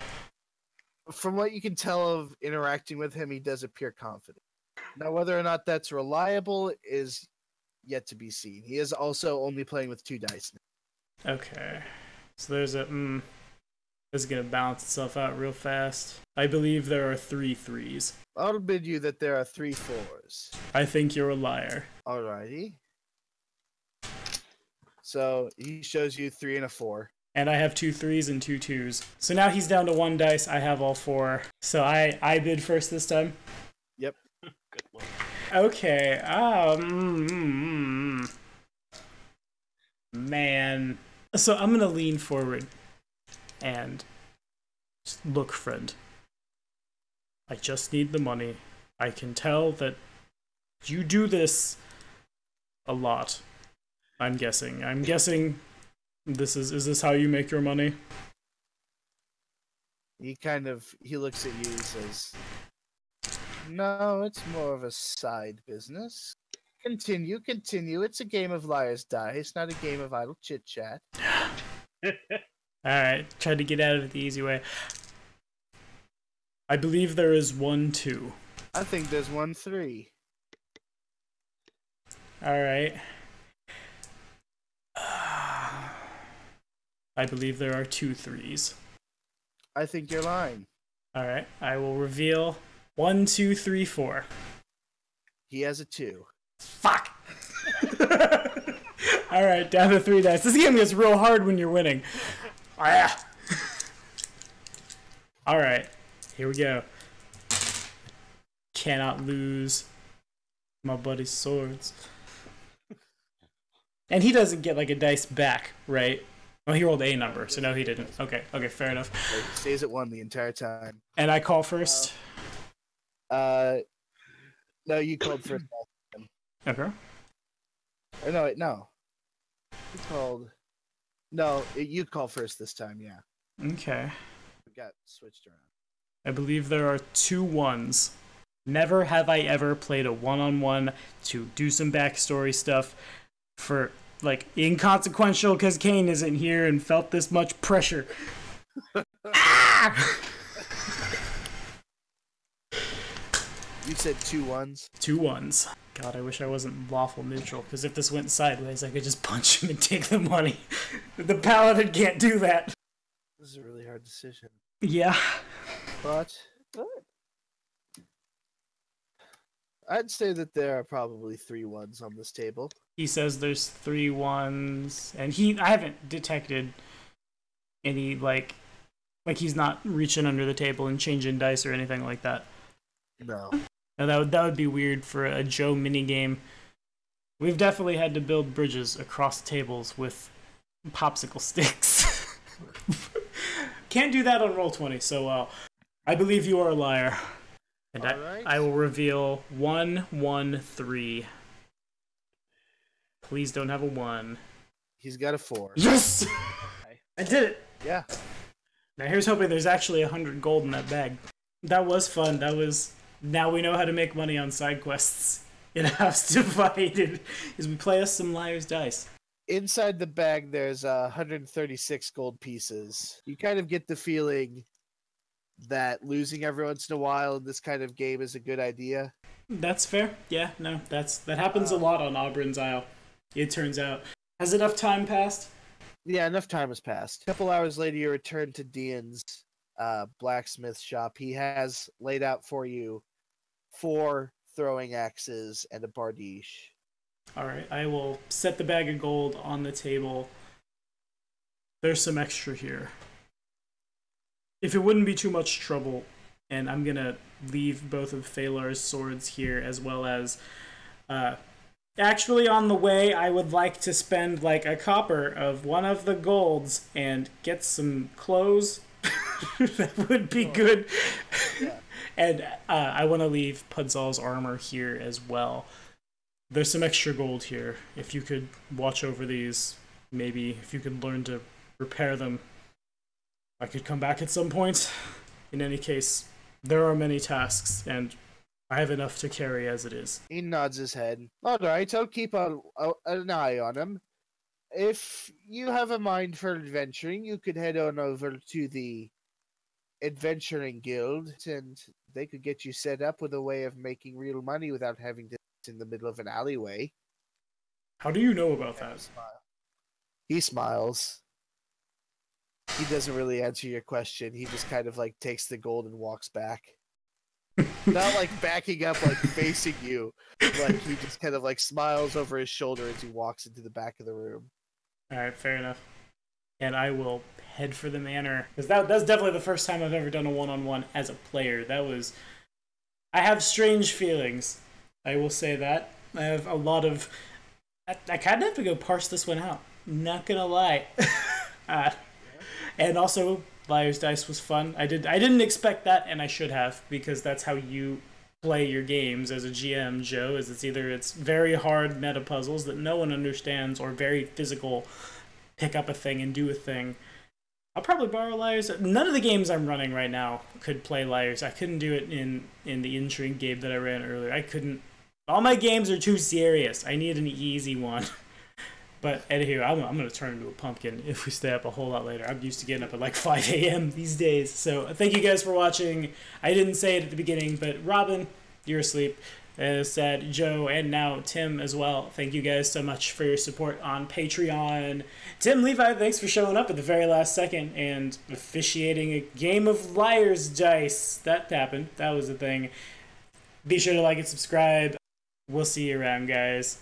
B: From what you can tell of interacting with him, he does appear confident. Now, whether or not that's reliable is yet to be seen. He is also only playing with 2 dice now.
A: Okay. So there's a this is gonna balance itself out real fast. I believe there are 3 3s.
B: I'll bid you that there are 3 4s.
A: I think you're a liar.
B: Alrighty. So he shows you 3 and a 4.
A: And I have 2 3s and 2 2s. So now he's down to 1 dice. I have all 4. So I bid first this time.
B: Yep.
E: Good luck.
A: Okay. Man. So I'm gonna lean forward and just look, friend. I just need the money. I can tell that you do this a lot. I'm guessing. Is this how you make your money?
B: He looks at you and says, "No, it's more of a side business. Continue. It's a game of liar's dice, not a game of idle chit-chat."
A: Alright, tried to get out of it the easy way. I believe there is 1 2.
B: I think there's 1-3.
A: Alright. I believe there are 2 3s.
B: I think you're lying.
A: Alright, I will reveal 1 2 3 4.
B: He has a 2.
A: Fuck! Alright, down to 3 dice. This game gets real hard when you're winning. Ah. Alright, here we go. Cannot lose my buddy's swords. And he doesn't get like a dice back, right? Well, he rolled a number, so no, he didn't. Okay, fair enough.
B: So he stays at 1 the entire time.
A: And I call first.
B: No, you called first.
A: Okay.
B: Or no, wait, no. You called. No, you call first this time. Yeah.
A: Okay.
B: We got switched around.
A: I believe there are 2 1s. Never have I ever played a one-on-one to do some backstory stuff for, like, inconsequential because Kane isn't here and felt this much pressure. Ah!
B: You said 2 1s?
A: 2 1s. God, I wish I wasn't lawful neutral, because if this went sideways, I could just punch him and take the money. The paladin can't do that.
B: This is a really hard decision.
A: Yeah.
B: But I'd say that there are probably 3 1s on this table.
A: He says there's 3 1s, and I haven't detected any, like he's not reaching under the table and changing dice or anything like that.
B: No.
A: Now that would be weird for a Joe minigame. We've definitely had to build bridges across tables with popsicle sticks. Can't do that on Roll20, so I believe you are a liar. And
B: Alright.
A: I will reveal 1 1 3. Please don't have a 1.
B: He's got a 4.
A: Yes! I did it!
B: Yeah.
A: Now here's hoping there's actually 100 gold in that bag. That was fun. Now we know how to make money on side quests in a House Divided, as we play us some Liar's Dice.
B: Inside the bag, there's 136 gold pieces. You kind of get the feeling that losing every once in a while in this kind of game is a good idea.
A: That's fair. Yeah, no, that happens a lot on Auburn's Isle, it turns out. Has enough time passed?
B: Yeah, enough time has passed. A couple hours later, you return to Dean's blacksmith shop. He has laid out for you 4 throwing axes and a bardiche.
A: Alright, I will set the bag of gold on the table. There's some extra here. If it wouldn't be too much trouble, and I'm gonna leave both of Phalar's swords here, as well as actually on the way I would like to spend like a copper of one of the golds and get some clothes. That would be good.
B: Yeah.
A: And I want to leave Pudzal's armor here as well. There's some extra gold here. If you could watch over these, maybe if you could learn to repair them, I could come back at some point. In any case, there are many tasks, and I have enough to carry as it is.
B: He nods his head. All right, I'll keep an eye on him. If you have a mind for adventuring, you could head on over to the Adventuring Guild, and they could get you set up with a way of making real money without having to sit in the middle of an alleyway.
A: How do you know about that?
B: He smiles. He doesn't really answer your question. He just kind of like takes the gold and walks back. Not like backing up, like facing you. Like he just kind of like smiles over his shoulder as he walks into the back of the room.
A: Alright, fair enough. And I will head for the manor. Because that's definitely the first time I've ever done a one-on-one as a player. I have strange feelings. I will say that. I have a lot of... I kind of have to go parse this one out. Not gonna lie. And also, Liar's Dice was fun. I didn't expect that, and I should have, because that's how you play your games as a GM, Joe, is it's very hard meta puzzles that no one understands, or very physical, pick up a thing and do a thing. I'll probably borrow Liar's. None of the games I'm running right now could play Liar's. I couldn't do it in the Intrigue game that I ran earlier. I couldn't. All my games are too serious. I need an easy one. But anywho, I'm going to turn into a pumpkin if we stay up a whole lot later. I'm used to getting up at like 5 a.m. these days. So thank you guys for watching. I didn't say it at the beginning, but Robin, you're asleep. As said, Joe, and now Tim as well. Thank you guys so much for your support on Patreon. Tim Levi, thanks for showing up at the very last second and officiating a game of Liar's Dice. That happened. That was a thing. Be sure to like and subscribe. We'll see you around, guys.